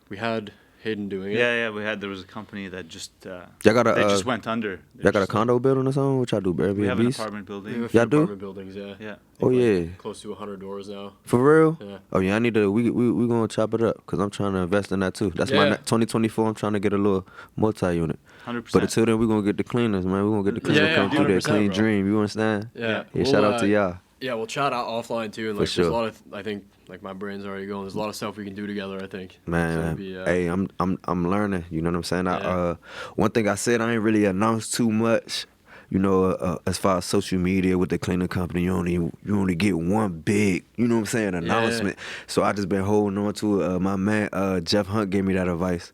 We had Hayden doing it. Yeah, there was a company that just Y'all got they just went under. Y'all got a condo building or something? What y'all do, Airbnbs? We have an apartment We have building. a few Y'all do? apartment buildings, yeah. Yeah. Oh, Like, yeah. Close to 100 doors now. For real? Yeah. Oh yeah, I need to. We gonna chop it up because I'm trying to invest in that too. That's my Yeah. 2024. I'm trying to get a little multi-unit. 100%. But until then, we gonna get the cleaners, man. We gonna get the cleaners Yeah, come through there, 100%, clean bro. dream. You understand? Yeah. Yeah. Shout out to y'all. Yeah, we'll chat out offline too, and For like sure. there's a lot of I think like my brain's already going. There's a lot of stuff we can do together. I think. So Man, it'd be, hey, I'm learning. You know what I'm saying? Yeah. One thing I said, I ain't really announced too much. As far as social media with the cleaning company, you only get one big, you know what I'm saying, announcement. So I just been holding on to it. My man Jeff Hunt gave me that advice.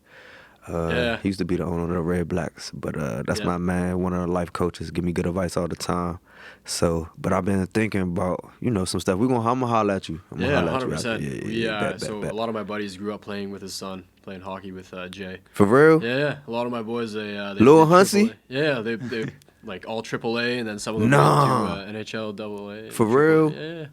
Yeah. He used to be the owner of the Red Blacks, but that's Yeah. my man, one of the life coaches, give me good advice all the time. So, but I've been thinking about, some stuff. I'm gonna holler at you. I'm gonna Yeah, holler at you out 100%. there. Bet, So bet. a lot of my buddies grew up playing with his son, playing hockey with Jay. For real? Yeah, a lot of my boys they Lil did Hunsey? AAA. Yeah, they like all AAA, and then some of them Nah. went to NHL AA. For AAA. real?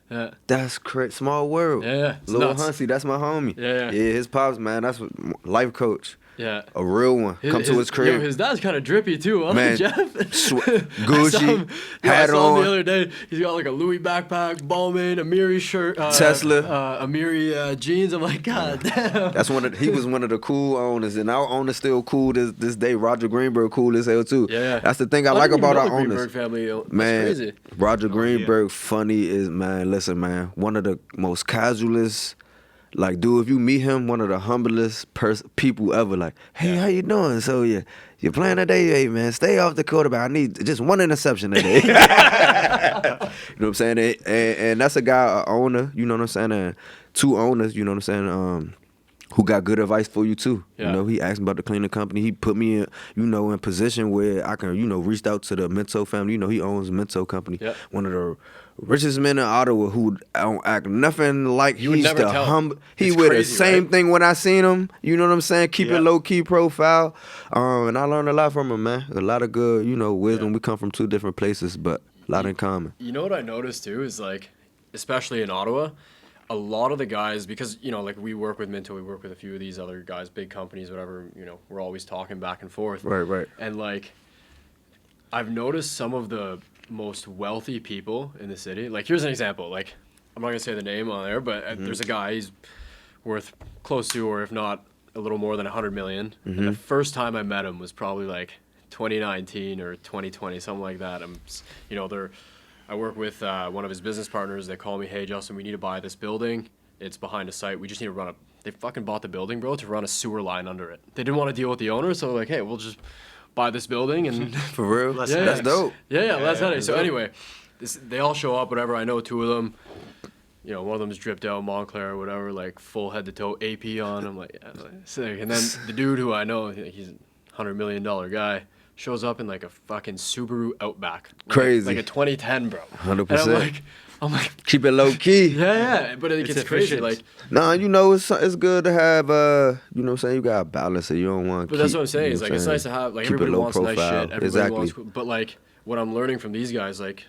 Yeah. That's crazy. Small world. Yeah. It's Lil nuts. Hunsey, that's my homie. Yeah. Yeah, his pops, man, that's what life coach. Yeah. A real one. Come to his crib. Yo, his dad's kind of drippy too, huh, Man, Jeff? Gucci, I hat saw him on. the other day. He's got like a Louis backpack, Balmain, Amiri shirt, Tesla. Amiri jeans. I'm like, God damn. He was one of the cool owners, and our owner's still cool this day. Roger Greenberg cool as hell too. Yeah. That's the thing I I like didn't even about know our the owners. Greenberg family. That's Man, crazy. Roger yeah. Greenberg funny is, man, listen, man, one of the most casualest, like, dude, if you meet him, one of the humblest people ever. Like, hey, how you doing? So you're playing today? Hey, man, stay off the quarterback. I need just one interception today. You know what I'm saying? And that's a guy, a owner, you know what I'm saying? And two owners, you know what I'm saying? Who got good advice for you too. Yeah. You know, he asked me about the cleaning company. He put me in, in position where I can, reach out to the Minto family. You know, he owns a Minto company. Yep. One of the richest men in Ottawa who don't act nothing like You would he's never the tell. humble. He It's wear the crazy, same right? thing when I seen him. You know what I'm saying? Keep Yeah. it low key profile. And I learned a lot from him, man. A lot of good, wisdom. Yeah. We come from two different places, but a lot in common. You know what I noticed too is like, especially in Ottawa, a lot of the guys, because, like we work with Minto, we work with a few of these other guys, big companies, whatever, we're always talking back and forth. Right. And like, I've noticed some of the most wealthy people in the city. Like, here's an example. Like, I'm not going to say the name on there, but there's a guy, he's worth close to, or if not a little more than 100 million. And the first time I met him was probably like 2019 or 2020, something like that. I work with one of his business partners. They call me, hey, Justin, we need to buy this building. It's behind a site. We just need to run they fucking bought the building, bro, to run a sewer line under it. They didn't want to deal with the owner, so like, hey, we'll just buy this building and For real? Less That's headaches. dope. yeah, that's yeah, it. So anyway, they all show up, whatever. I know two of them. One of them's dripped out, Montclair or whatever, like full head to toe AP on. I'm like, yeah, sick. And then the dude who I know, he's a $100 million guy, shows up in like a fucking Subaru Outback. Crazy. Like a 2010, bro. 100%. And I'm like, Keep it low key. yeah, but it It's gets crazy. efficient. Like, Nah, it's good to have, you know what I'm saying? You got to balance it. You don't want to but that's what I'm saying. Is like, it's nice to have, like, Keep it everybody low wants nice profile. shit. Everybody Exactly. wants, but like, what I'm learning from these guys, like,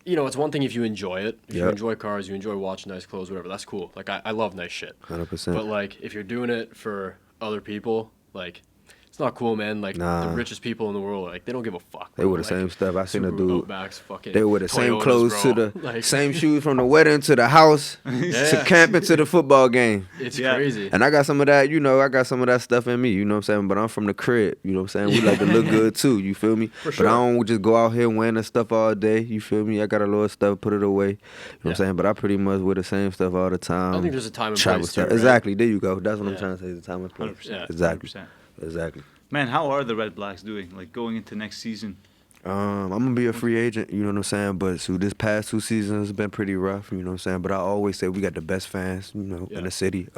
it's one thing if you enjoy it. If you Yep. enjoy cars, you enjoy watching nice clothes, whatever. That's cool. Like, I love nice shit. 100%. But like, if you're doing it for other people, like, it's not cool, man. Like, Nah. the richest people in the world, like, they don't give a fuck. They bro. wear the same stuff. I seen a Subaru dude. Outbacks, fucking They wear the same Toyotas, clothes bro. to the Like, same shoes from the wedding to the house to Yeah. camping to the football game. It's Yeah. crazy. And I got some of that, I got some of that stuff in me, you know what I'm saying? But I'm from the crib, you know what I'm saying? We like to look good too, you feel me? For sure. But I don't just go out here wearing the stuff all day, you feel me? I got a little stuff, put it away, you know what I'm saying? But I pretty much wear the same stuff all the time. I think there's a time and Travel place too, stuff. right? Exactly, there you go. That's what I'm Yeah. trying to say, the time and place. 100%. Exactly. 100%. Exactly. Man, how are the Red Blacks doing? Like going into next season? I'm gonna be a free agent, you know what I'm saying? But so this past 2 seasons has been pretty rough, you know what I'm saying? But I always say we got the best fans, Yeah. in the city.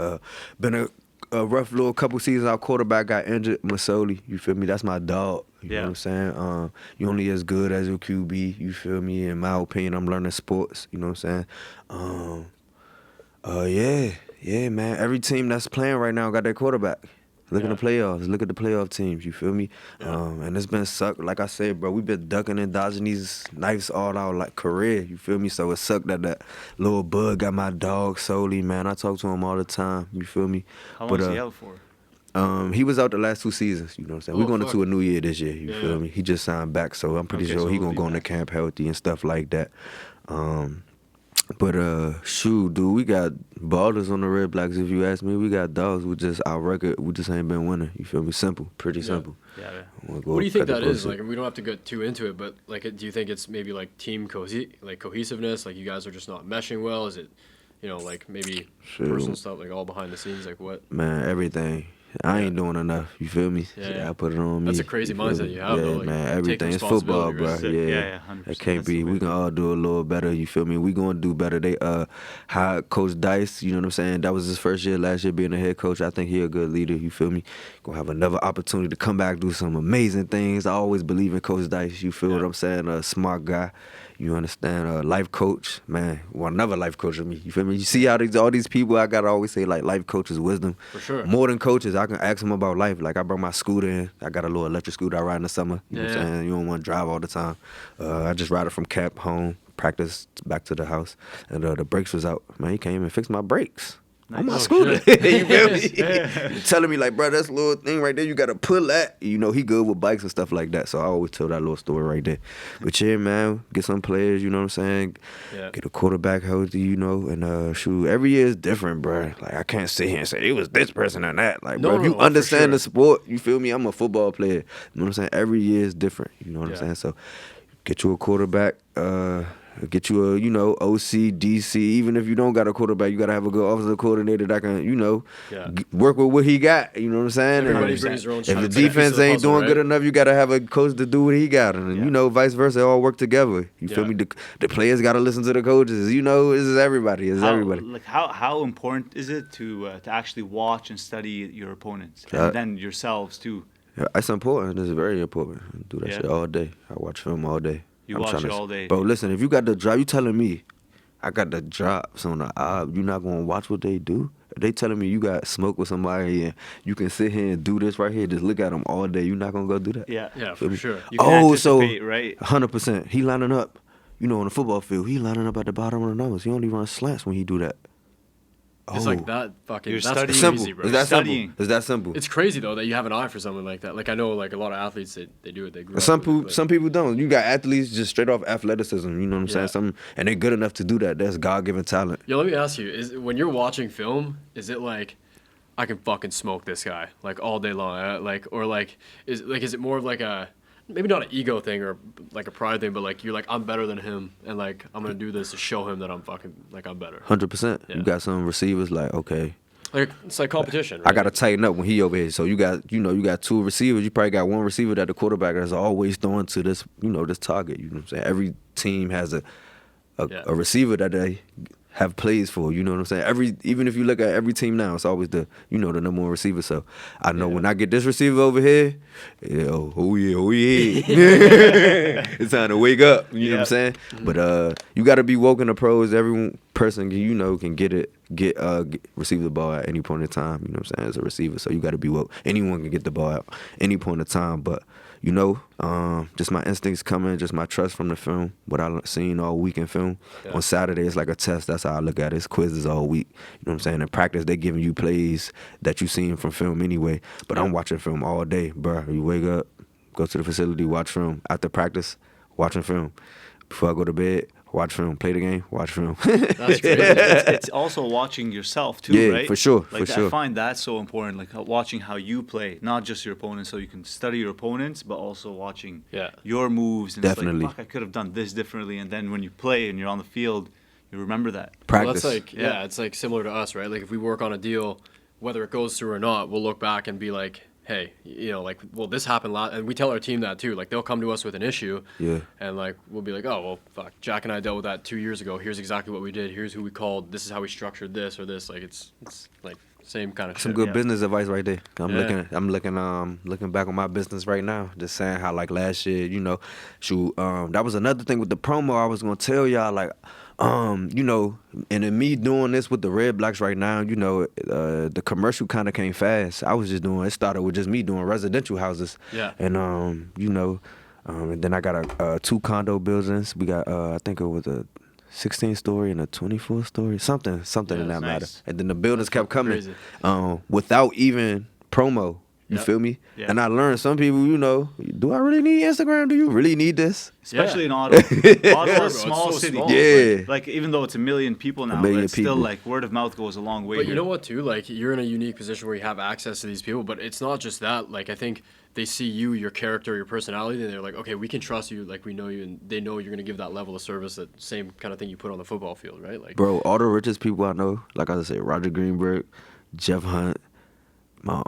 Been a rough little couple seasons. Our quarterback got injured, Masoli, you feel me? That's my dog. You know Yeah. what I'm saying? You only as good as your QB, you feel me? In my opinion, I'm learning sports, you know what I'm saying? Yeah, man. Every team that's playing right now got their quarterback. Look at the playoffs. Look at the playoff teams. You feel me? And it's been sucked. Like I said, bro, we've been ducking and dodging these knives all our career. You feel me? So it sucked that little bug got my dog solely, man. I talk to him all the time. You feel me? How long is he out for? He was out the last 2 seasons. You know what I'm saying? Oh, We're going fuck. into a new year this year. You Yeah. feel me? He just signed back, so I'm pretty Okay, sure so he he'll gonna be go into back. camp healthy and stuff like that. But shoot, dude, we got ballers on the Red Blacks. If you ask me, we got dogs. Our record, we just ain't been winning. You feel me? Simple, pretty simple. Yeah. Wanna go What do you think cut the that is? bullshit. Like, we don't have to get too into it, but like, do you think it's maybe like team cohesiveness? Like, you guys are just not meshing well? Is it, like maybe Shoot. personal stuff, like all behind the scenes? Like, what? Man, everything. I ain't doing enough. You feel me? Yeah. I put it on me. That's a crazy feel mindset me? you have, Yeah, though, like, man. taking Everything. It's football, bro. responsibility, right? Yeah, Yeah, 100%. It can't That's be. the way We to can all do a little better. You feel me? We gonna do better. They hired Coach Dice. You know what I'm saying? That was his first year last year being a head coach. I think he a good leader. You feel me? Gonna have another opportunity to come back, do some amazing things. I always believe in Coach Dice. You feel what I'm saying? A smart guy. You understand? A life coach, man. Well, another life coach of me. You feel me? You see how all these people, I gotta always say like life coaches, wisdom. For sure. More than coaches, I can ask them about life. Like I brought my scooter in. I got a little electric scooter I ride in the summer. You know what I'm saying? You don't want to drive all the time. I just ride it from camp home, practice back to the house, and the brakes was out. Man, he came and fixed my brakes. on my Oh, scooter. shit. You feel me? He telling me like, bro, that's a little thing right there. You gotta pull that. You know, he good with bikes and stuff like that. So I always tell that little story right there. But yeah, man, get some players. You know what I'm saying? Yeah. Get a quarterback healthy. You know, and shoot, every year is different, bro. Like I can't sit here and say it was this person and that. Like, No, bro, if no, you no, for understand the sure. sport, you feel me? I'm a football player. You know what I'm saying? Every year is different. You know what Yeah. I'm saying? So get you a quarterback. Get you a, you know, OC, DC. Even if you don't got a quarterback, you got to have a good offensive coordinator that can, you know, Yeah. work with what he got. You know what I'm saying? Everybody And brings their own if shot. the It's like a piece defense of the ain't puzzle, doing good right? enough, you got to have a coach to do what he got. And, Yeah. you know, vice versa, they all work together. You feel Yeah. me? The players got to listen to the coaches. You know, this is everybody. It's everybody. How important is it to actually watch and study your opponents and Yeah. then yourselves too? Yeah, it's important. It's very important. I do that Yeah. shit all day. I watch film all day. You watch tryna it all day. Bro, listen, if you got the job, you telling me I got the drops on the op, you not gonna watch what they do? If they telling me you got smoke with somebody and you can sit here and do this right here, just look at them all day, you not gonna go do that? Yeah. Yeah, Feel for me? sure. You can Oh, so anticipate, right? 100%. He lining up, you know, on the football field, he lining up at the bottom of the numbers. He only run slants when he do that. It's like that fucking. You're That's studying. It's simple. crazy, bro. It's that Studying. simple. It's that simple. It's crazy though that you have an eye for something like that. Like I know, like a lot of athletes, they do it. They grew up Some with it, people, but- some people don't. You got athletes just straight off athleticism. You know what I'm Yeah. saying? And they're good enough to do that. That's God-given talent. Yo, let me ask you: Is when you're watching film, is it like I can fucking smoke this guy like all day long? Is it more of like a maybe not an ego thing or like a pride thing, but like you're like I'm better than him and like I'm gonna do this to show him that I'm fucking like I'm better. 100%. Yeah. You got some receivers like, okay, Like it's like competition. I Right? got to tighten up when he over here. So you got two receivers. You probably got one receiver that the quarterback is always throwing to this, this target. You know what I'm saying? Every team has a Yeah. receiver that they have plays for. You know what I'm saying? Even if you look at every team now, it's always the number one receiver. So I know when I get this receiver over here, oh yeah. It's time to wake up. You know what I'm saying? Mm-hmm. But you got to be woke in the pros. Every person can get receive the ball at any point in time. You know what I'm saying? As a receiver, so you got to be woke. Anyone can get the ball at any point in time, but. Just my instincts coming, just my trust from the film, what I seen all week in film. Yeah. On Saturday, it's like a test. That's how I look at it. It's quizzes all week. You know what I'm saying? In practice, they giving you plays that you seen from film anyway. But I'm watching film all day, bro. You wake up, go to the facility, watch film. After practice, watching film. Before I go to bed, watch film. Play the game, watch film. That's crazy. It's also watching yourself too, Yeah, right? for sure, Like for sure. I find that so important. Like watching how you play, not just your opponents, so you can study your opponents, but also watching Yeah. your moves. And Definitely. It's like, fuck, I could have done this differently. And then when you play and you're on the field, you remember that. Well, Practice. that's like Yeah. it's like similar to us, right? Like if we work on a deal, whether it goes through or not, we'll look back and be like, hey, this happened and we tell our team that too. Like they'll come to us with an issue, Yeah. and like we'll be like, oh well, fuck, Jack and I dealt with that 2 years ago. Here's exactly what we did. Here's who we called. This is how we structured this or this. Like it's like same kind of Some shit. good Yeah. business advice right there. Yeah. I'm looking back on my business right now. Just saying how like last year, that was another thing with the promo I was gonna tell y'all, like, and in me doing this with the Red Blacks right now, the commercial kind of came fast. It started with just me doing residential houses. Yeah. And and then I got 2 condo buildings. We got I think it was a 16-story and a 24-story, something Yeah, in that that's matter. nice. And then the buildings kept fucking coming crazy. without even promo. You Yep. feel me? Yeah. And I learned some people, do I really need Instagram? Do you really need this? Especially Yeah. in Ottawa. Ottawa, bro, a it's small so city. small. Yeah. Like even though it's 1 million people now, million but it's still people. like word of mouth goes a long way. But you here. know what too? Like you're in a unique position where you have access to these people, but it's not just that. Like I think they see you, your character, your personality, and they're like, okay, we can trust you. Like we know you, and they know you're gonna give that level of service, that same kind of thing you put on the football field, right? Like, Bro, all the richest people I know, like I said, Roger Greenberg, Jeff Hunt, my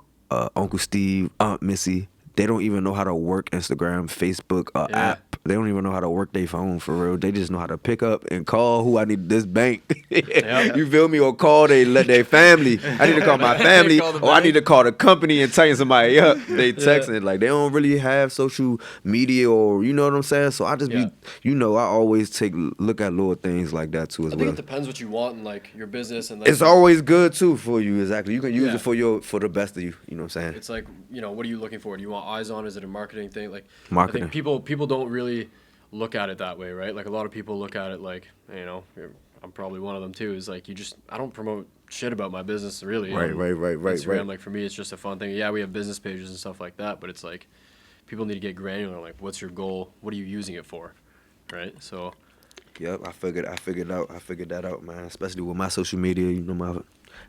Uncle Steve, Aunt Missy, they don't even know how to work Instagram, Facebook, or Yeah. app. They don't even know how to work their phone for real. They just know how to pick up and call who I need this bank. Yeah. You feel me? Or call their family. I need to call my family. Call the Or I bank. need to call the company and tighten somebody up. They texting. Like they don't really have social media, or you know what I'm saying? So I just Yeah. I always look at little things like that too as I well. think it depends what you want in like your business and like It's always good too for you, exactly. You can use Yeah. it for the best of you. You know what I'm saying? It's like, what are you looking for? Do you want eyes on? Is it a marketing thing? Like Marketing. I think people don't really look at it that way, right? Like a lot of people look at it like, I'm probably one of them too. Is like I don't promote shit about my business really. Right. Instagram, like for me, it's just a fun thing. Yeah, we have business pages and stuff like that, but it's like people need to get granular. Like, what's your goal? What are you using it for? Right. So. Yep, I figured that out, man. Especially with my social media, you know,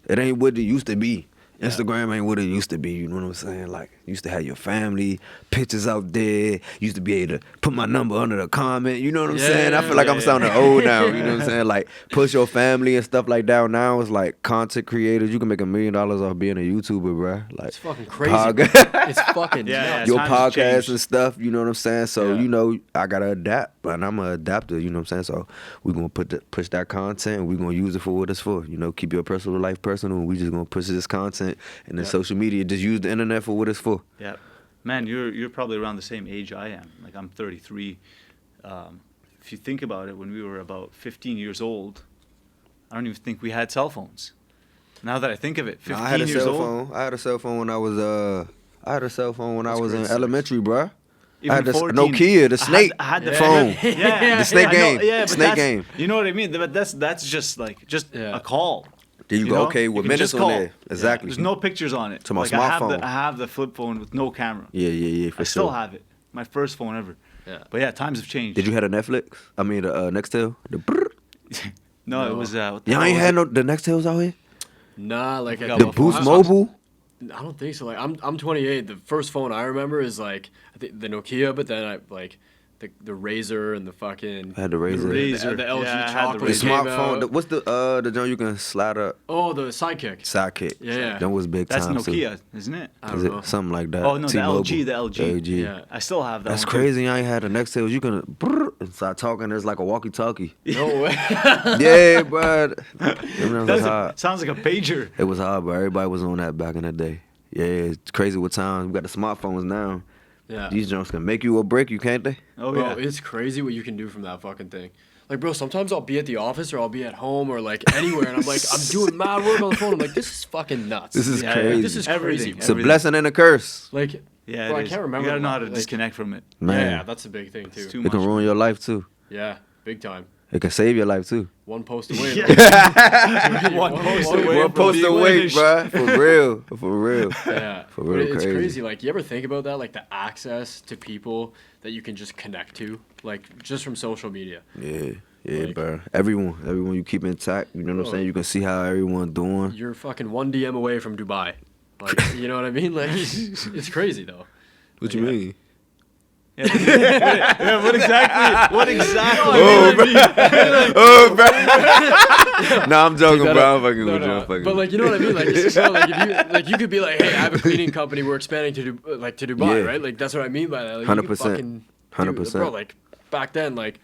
it ain't what it used to be. Yeah. Instagram ain't what it used to be, you know what I'm saying? Like, used to have your family, pictures out there, used to be able to put my number under the comment, you know what I'm saying? I feel like I'm sounding old now, you know what I'm saying? Like, push your family and stuff like that. Now it's like content creators, you can make $1 million off being a YouTuber, bro. Like, It's fucking crazy. It's fucking nuts. Your times have podcast changed. and stuff, you know what I'm saying? So, Yeah. you know, I gotta adapt, and I'm an adapter, you know what I'm saying? So we're gonna push that content, and we're gonna use it for what it's for. You know, keep your personal life personal, and we just gonna push this content and then social media. Just use the internet for what it's for. Yeah, man, you're probably around the same age I am. Like I'm 33. If you think about it, when we were about 15 years old, I don't even think we had cell phones. Now that I think of it, 15 I had a years cell old. phone. I had a cell phone when I was That's in crazy. elementary, bruh. I had Even the 14. Nokia, the snake I had the phone. Yeah, The snake I know, game. Yeah, but Snake that's, game. You know what I mean? But that's just Yeah. a call. There you go. know? Okay, You with can minutes just on call. there. Exactly. There's no pictures on it. To my like smartphone. I have the flip phone with no camera. Yeah, for I sure. still have it. My first phone ever. Yeah. But yeah, times have changed. Did you have a Netflix? I mean, the Nextel? The brrr. No, No. it was. What the Y'all hell ain't was had it? no the Nextels out here? Nah, like forgot The what Boost phone. Mobile? I don't think so. Like I'm 28. The first phone I remember is like I think the Nokia, but then I like the Razor and the fucking I had the Razor. Razor. the LG Yeah, I had the chocolate The Razor. came smartphone. out. What's the joint you can slide up? Oh, the Sidekick. Sidekick. Yeah. That was big That's time. Nokia, isn't it? I Is don't know. it something like that? Oh no, T-Mobile. the LG. Yeah. I still have that. That's one, too. crazy. I ain't had the Nextels. You can brrr, and start talking. There's like a walkie-talkie. No way. Yeah, bro. It was hard. Sounds like a pager. It was hard, bro. Everybody was on that back in the day. Yeah, it's crazy what times. We got the smartphones now. Yeah. These jumps can make you or break you, can't they? Oh Bro, yeah. it's crazy what you can do from that fucking thing. Like, bro, sometimes I'll be at the office or I'll be at home or like anywhere, and I'm like, I'm doing mad work on the phone. I'm like, this is fucking nuts. This is Yeah, crazy. This is Everything. crazy. It's a everything. blessing and a curse. Like, Yeah, bro, it I is. can't remember. You gotta know how to like, disconnect from it. Man, Yeah, that's a big thing too. It's too it much. can ruin your life too. Yeah, big time. It can save your life too. One post away. Yeah. bro. One post one- away. One from post being away, finished. bro. For real. For real. Yeah, For but real it's crazy. crazy. Like, you ever think about that? Like, the access to people that you can just connect to, like, just from social media. Yeah, Like- bro. Everyone you keep intact. You know what I'm Bro. saying? You can see how everyone doing. You're fucking one DM away from Dubai. Like, you know what I mean? Like, it's crazy though. What you mean? Yeah, what exactly? What exactly? Oh, bro. Nah, I'm joking, bro. I'm fucking with you. I'm fucking But with like, you know what I mean? Like, it's just so, like, if you could be like, hey, I have a cleaning company. We're expanding to Dubai, Yeah. right? Like, that's what I mean by that. Like, you could 100%. fucking do- 100%. Bro, like back then, like,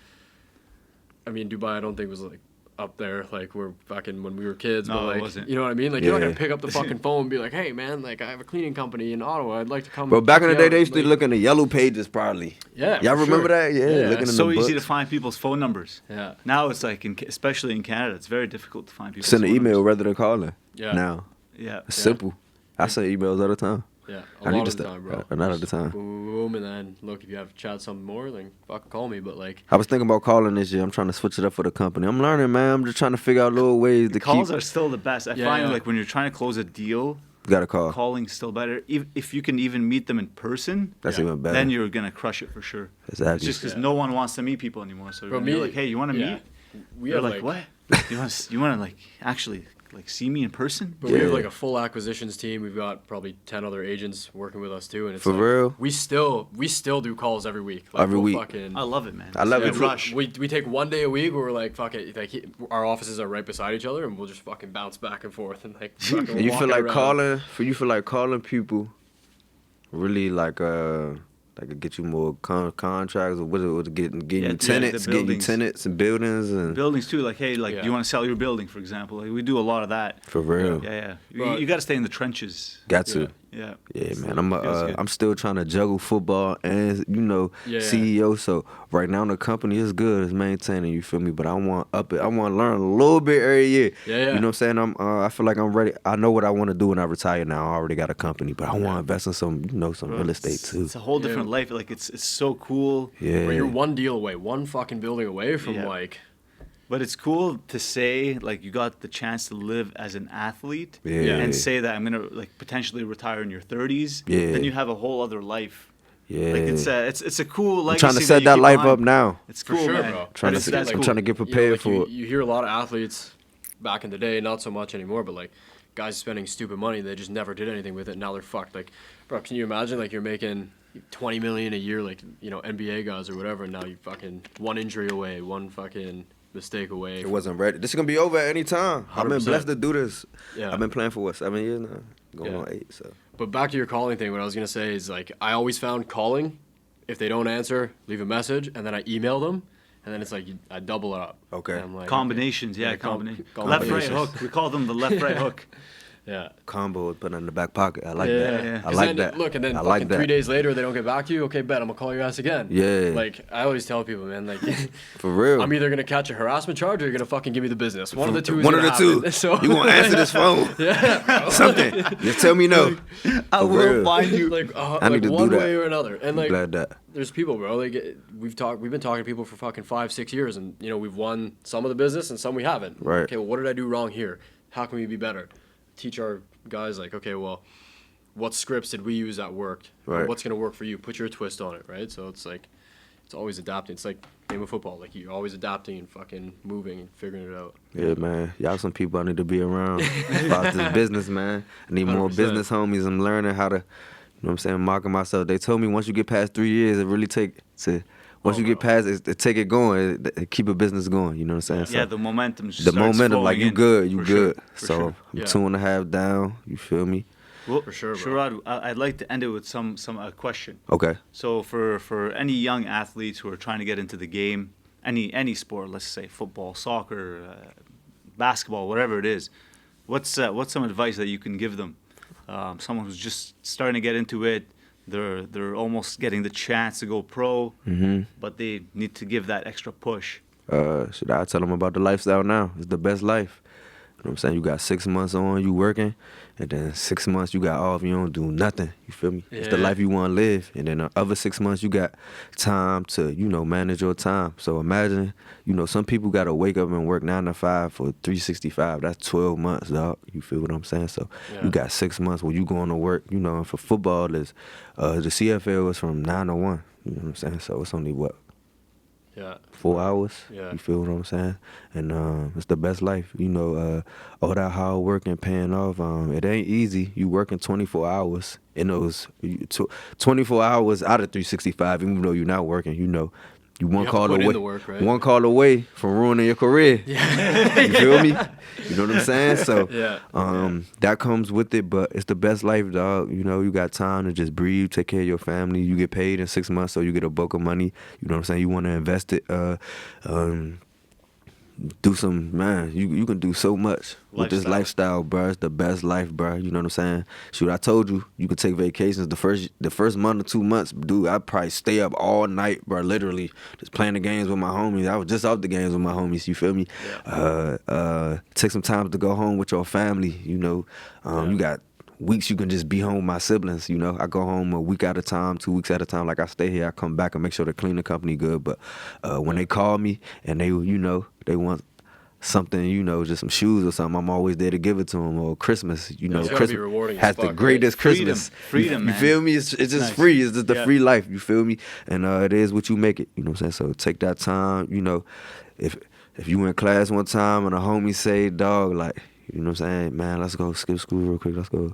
I mean, Dubai, I don't think was like up there like we're fucking when we were kids. No, but it like, wasn't. you know what I mean? Like, you're not Yeah. gonna pick up the fucking phone and be like, hey, man, like, I have a cleaning company in Ottawa. I'd like to come. Bro, back in the check day, you they out." used to Like, look in the yellow pages, probably. Yeah, Y'all for remember sure. that? Yeah, Yeah. looking in It's the so books. easy to find people's phone numbers. Yeah. Now it's like, especially in Canada, it's very difficult to find people's Send an phone email numbers. rather than calling. Yeah. Now, Yeah. it's simple. I send emails all the time. Yeah, I a need lot to of the start- time, bro. not all the time. Boom, and then look, if you have to chat something more, then fucking call me. But like, I was thinking about calling this year. I'm trying to switch it up for the company. I'm learning, man. I'm just trying to figure out little ways to Calls keep. are still the best. I Yeah, find yeah. like when you're trying to close a deal, Gotta call. calling's still better. If you can even meet them in person, That's Yeah. even better. then you're gonna crush it for sure. It's Exactly. just because Yeah. no one wants to meet people anymore. So Bro, when you're me- like, hey, you want to yeah. meet? we You're have like, what? You want to like actually like see me in person? But we have Yeah. like a full acquisitions team. We've got probably 10 other agents working with us too, and it's For like, real? We still do calls every week. Like, Every we'll week. Fucking, I love it, man. I love It's it. a good rush. we take one day a week where we're like, fuck it, like our offices are right beside each other, and we'll just fucking bounce back and forth and like. fucking And you walk feel like around. calling people really like get you more contracts or what getting Yeah, you the tenants, getting you buildings. tenants and buildings and Buildings too, like hey, like Yeah. do you want to sell your building, for example? Like, we do a lot of that. for real. Yeah. Bro. You got to stay in the trenches. Got to. Yeah. Yeah, man. Feels good. I'm still trying to juggle football and Yeah. CEO. So right now the company is good, it's maintaining. You feel me? But I want up it. I want to learn a little bit every year. Yeah. You know what I'm saying? I feel like I'm ready. I know what I want to do when I retire. Now I already got a company, but I want to invest in some some real estate too. It's a whole different Yeah. life. Like it's so cool. Yeah. Bro, you're one deal away, one fucking building away from Yeah. like But it's cool to say, like, you got the chance to live as an athlete Yeah. and say that I'm going to, like, potentially retire in your 30s. Yeah. Then you have a whole other life. Yeah. Like, it's a cool I'm legacy. trying to set you that keep life behind. up now. It's For cool, sure, man. bro. Trying That's- to, that's I'm cool. trying to get You know, prepared like, for it. you hear a lot of athletes back in the day, not so much anymore, but like guys spending stupid money, they just never did anything with it. Now they're fucked. Like, bro, can you imagine like you're making 20 million a year, like, you know, NBA guys or whatever, and now you fucking one injury away, one fucking mistake away. It wasn't ready. This is gonna be over at any time. I've been 100%. blessed to do this. Yeah. I've been playing for what, 7 years now? Going Yeah. on 8. So But back to your calling thing, what I was gonna say is like I always found calling, if they don't answer, leave a message, and then I email them, and then it's like I double it up. Okay. And I'm like, Combinations, okay. yeah, combination. combinations. Left, right hook. We call them the left, right hook. Yeah. combo put in the back pocket. I like Yeah. that. Yeah. I 'Cause like then, that. Look, and then I fucking like that. 3 days later, they don't get back to you. Okay, bet I'm gonna call your ass again. Yeah. Like I always tell people, man, like For real. I'm either gonna catch a harassment charge or you're gonna fucking give me the business. One of the two. Is One of gonna the two. happen. So You gonna answer this phone? Yeah. Something. Just tell me no. I For will real. find you. Like, I need to do one that. way or another, and I'm like glad that. there's people, bro. Like we've been talking to people for fucking 5-6 years, and you know we've won some of the business and some we haven't. Right. Okay, well, what did I do wrong here? How can we be better? Teach our guys like, okay, well, what scripts did we use that worked? Or Right. what's gonna work for you? Put your twist on it, right? So it's like, it's always adapting. It's like game of football. Like you're always adapting and fucking moving and figuring it out. Yeah, man. Y'all some people I need to be around about this business, man. I need more 100%. business homies. I'm learning how to, you know what I'm saying, market myself. They told me once you get past 3 years, it really once you get past it, take it going, it keep a business going, you know what I'm saying? Yeah, So the momentum. the momentum, like you good, you for good. Sure, for So sure. I'm Yeah. 2.5 down, you feel me? Well, For sure, bro. Sherrod, I'd like to end it with some question. Okay. So for any young athletes who are trying to get into the game, any sport, let's say football, soccer, basketball, whatever it is, what's some advice that you can give them? Someone who's just starting to get into it, they're almost getting the chance to go pro, but they need to give that extra push. Should I tell them about the lifestyle now? It's the best life. You know what I'm saying? You got 6 months on, you working, and then 6 months you got off, you don't do nothing. You feel me? It's the Yeah. life you want to live. And then the other 6 months you got time to, manage your time. So imagine, some people got to wake up and work 9 to 5 for 365. That's 12 months, dog. You feel what I'm saying? So Yeah. you got 6 months where you going to work, and for football, the CFL is from 9 to 1. You know what I'm saying? So it's only, what, Yeah. 4 hours. Yeah. You feel what I'm saying? And it's the best life. All that hard work and paying off. It ain't easy. You working 24 hours in those 24 hours out of 365, even though you're not working. You one have to call put in away. the work, right? One call away from ruining your career. Yeah. You feel me? You know what I'm saying? So Yeah. that comes with it, but it's the best life, dog. You got time to just breathe, take care of your family. You get paid in 6 months, so you get a bulk of money. You know what I'm saying? You want to invest it. Do some, man, you can do so much with this lifestyle, bro. It's the best life, bro. You know what I'm saying? Shoot, I told you could take vacations. The first month or 2 months, dude, I'd probably stay up all night, bro, literally just playing the games with my homies. I was just off the games with my homies, you feel me? Yeah. Take some time to go home with your family, You got weeks you can just be home with my siblings, I go home a week at a time, 2 weeks at a time. Like I stay here, I come back and make sure the cleaning company good. But when they call me and they want something, just some shoes or something, I'm always there to give it to them. Or Christmas, It's gotta be Christmas rewarding as has the fuck, right? greatest Freedom. Christmas. Freedom, you man. feel me? It's just Nice. free. It's just the Yeah. free life. You feel me? And it is what you make it. You know what I'm saying? So take that time. If you in class one time and a homie say, dog, like, you know what I'm saying, man, let's go skip school real quick. Let's go,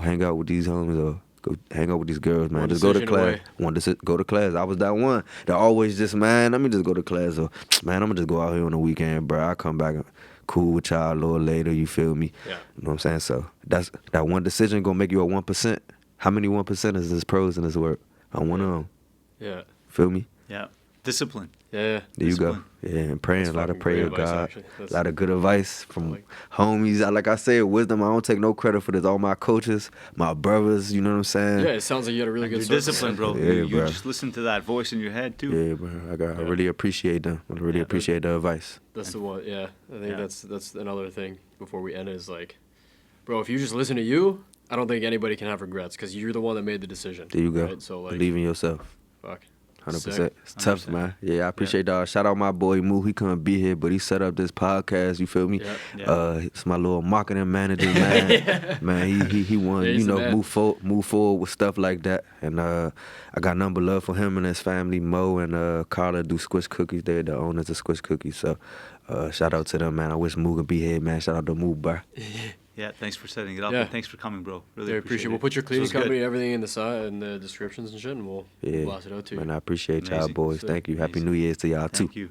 hang out with these homies or go hang out with these girls, man. One Just go to decision class. away. Want to go to class. I was that one that always just, man, let me just go to class. Or, man, I'm going to just go out here on the weekend, bro. I come back and cool with y'all a little later, you feel me? Yeah. You know what I'm saying? So that one decision going to make you a 1%. How many 1%ers is pros in this work? I'm one of them. Yeah. Feel me? Yeah, discipline. Yeah. There you go. Discipline. Yeah, and praying. That's A lot of fucking prayer great to advice, God. actually. A lot of good advice from like- homies. Like I said, wisdom. I don't take no credit for this. All my coaches, my brothers, you know what I'm saying? Yeah, it sounds like you had a really You're good circle, disciplined, man. bro. Yeah, you bro. just listen to that voice in your head too. Yeah, bro. I really appreciate them. I really Yeah, appreciate the advice. That's the one. Yeah, I think Yeah. that's another thing before we end is like, bro, if you just listen to you, I don't think anybody can have regrets because you're the one that made the decision. There you go. Right? So like, Believe in yourself. fuck. 100%. It's tough, 100%. man. Yeah, I appreciate that. Shout out my boy Moo. He couldn't be here, but he set up this podcast. You feel me? Yeah. It's my little marketing manager, man. Man, he want Yeah, he's the man. move forward with stuff like that. And I got nothing but love for him and his family. Mo and Carla do Squish Cookies. They're the owners of Squish Cookies. So shout out to them, man. I wish Moo could be here, man. Shout out to Moo, bro. Yeah, thanks for setting it up. Yeah. And thanks for coming, bro. Really Yeah, appreciate it. We'll put your This cleaning was good. company, everything in the side and the descriptions and shit, and we'll Yeah, blast it out to you. man, I appreciate y'all Amazing. boys. Sick. Thank you. Happy Amazing. New Year's to y'all too. Thank you.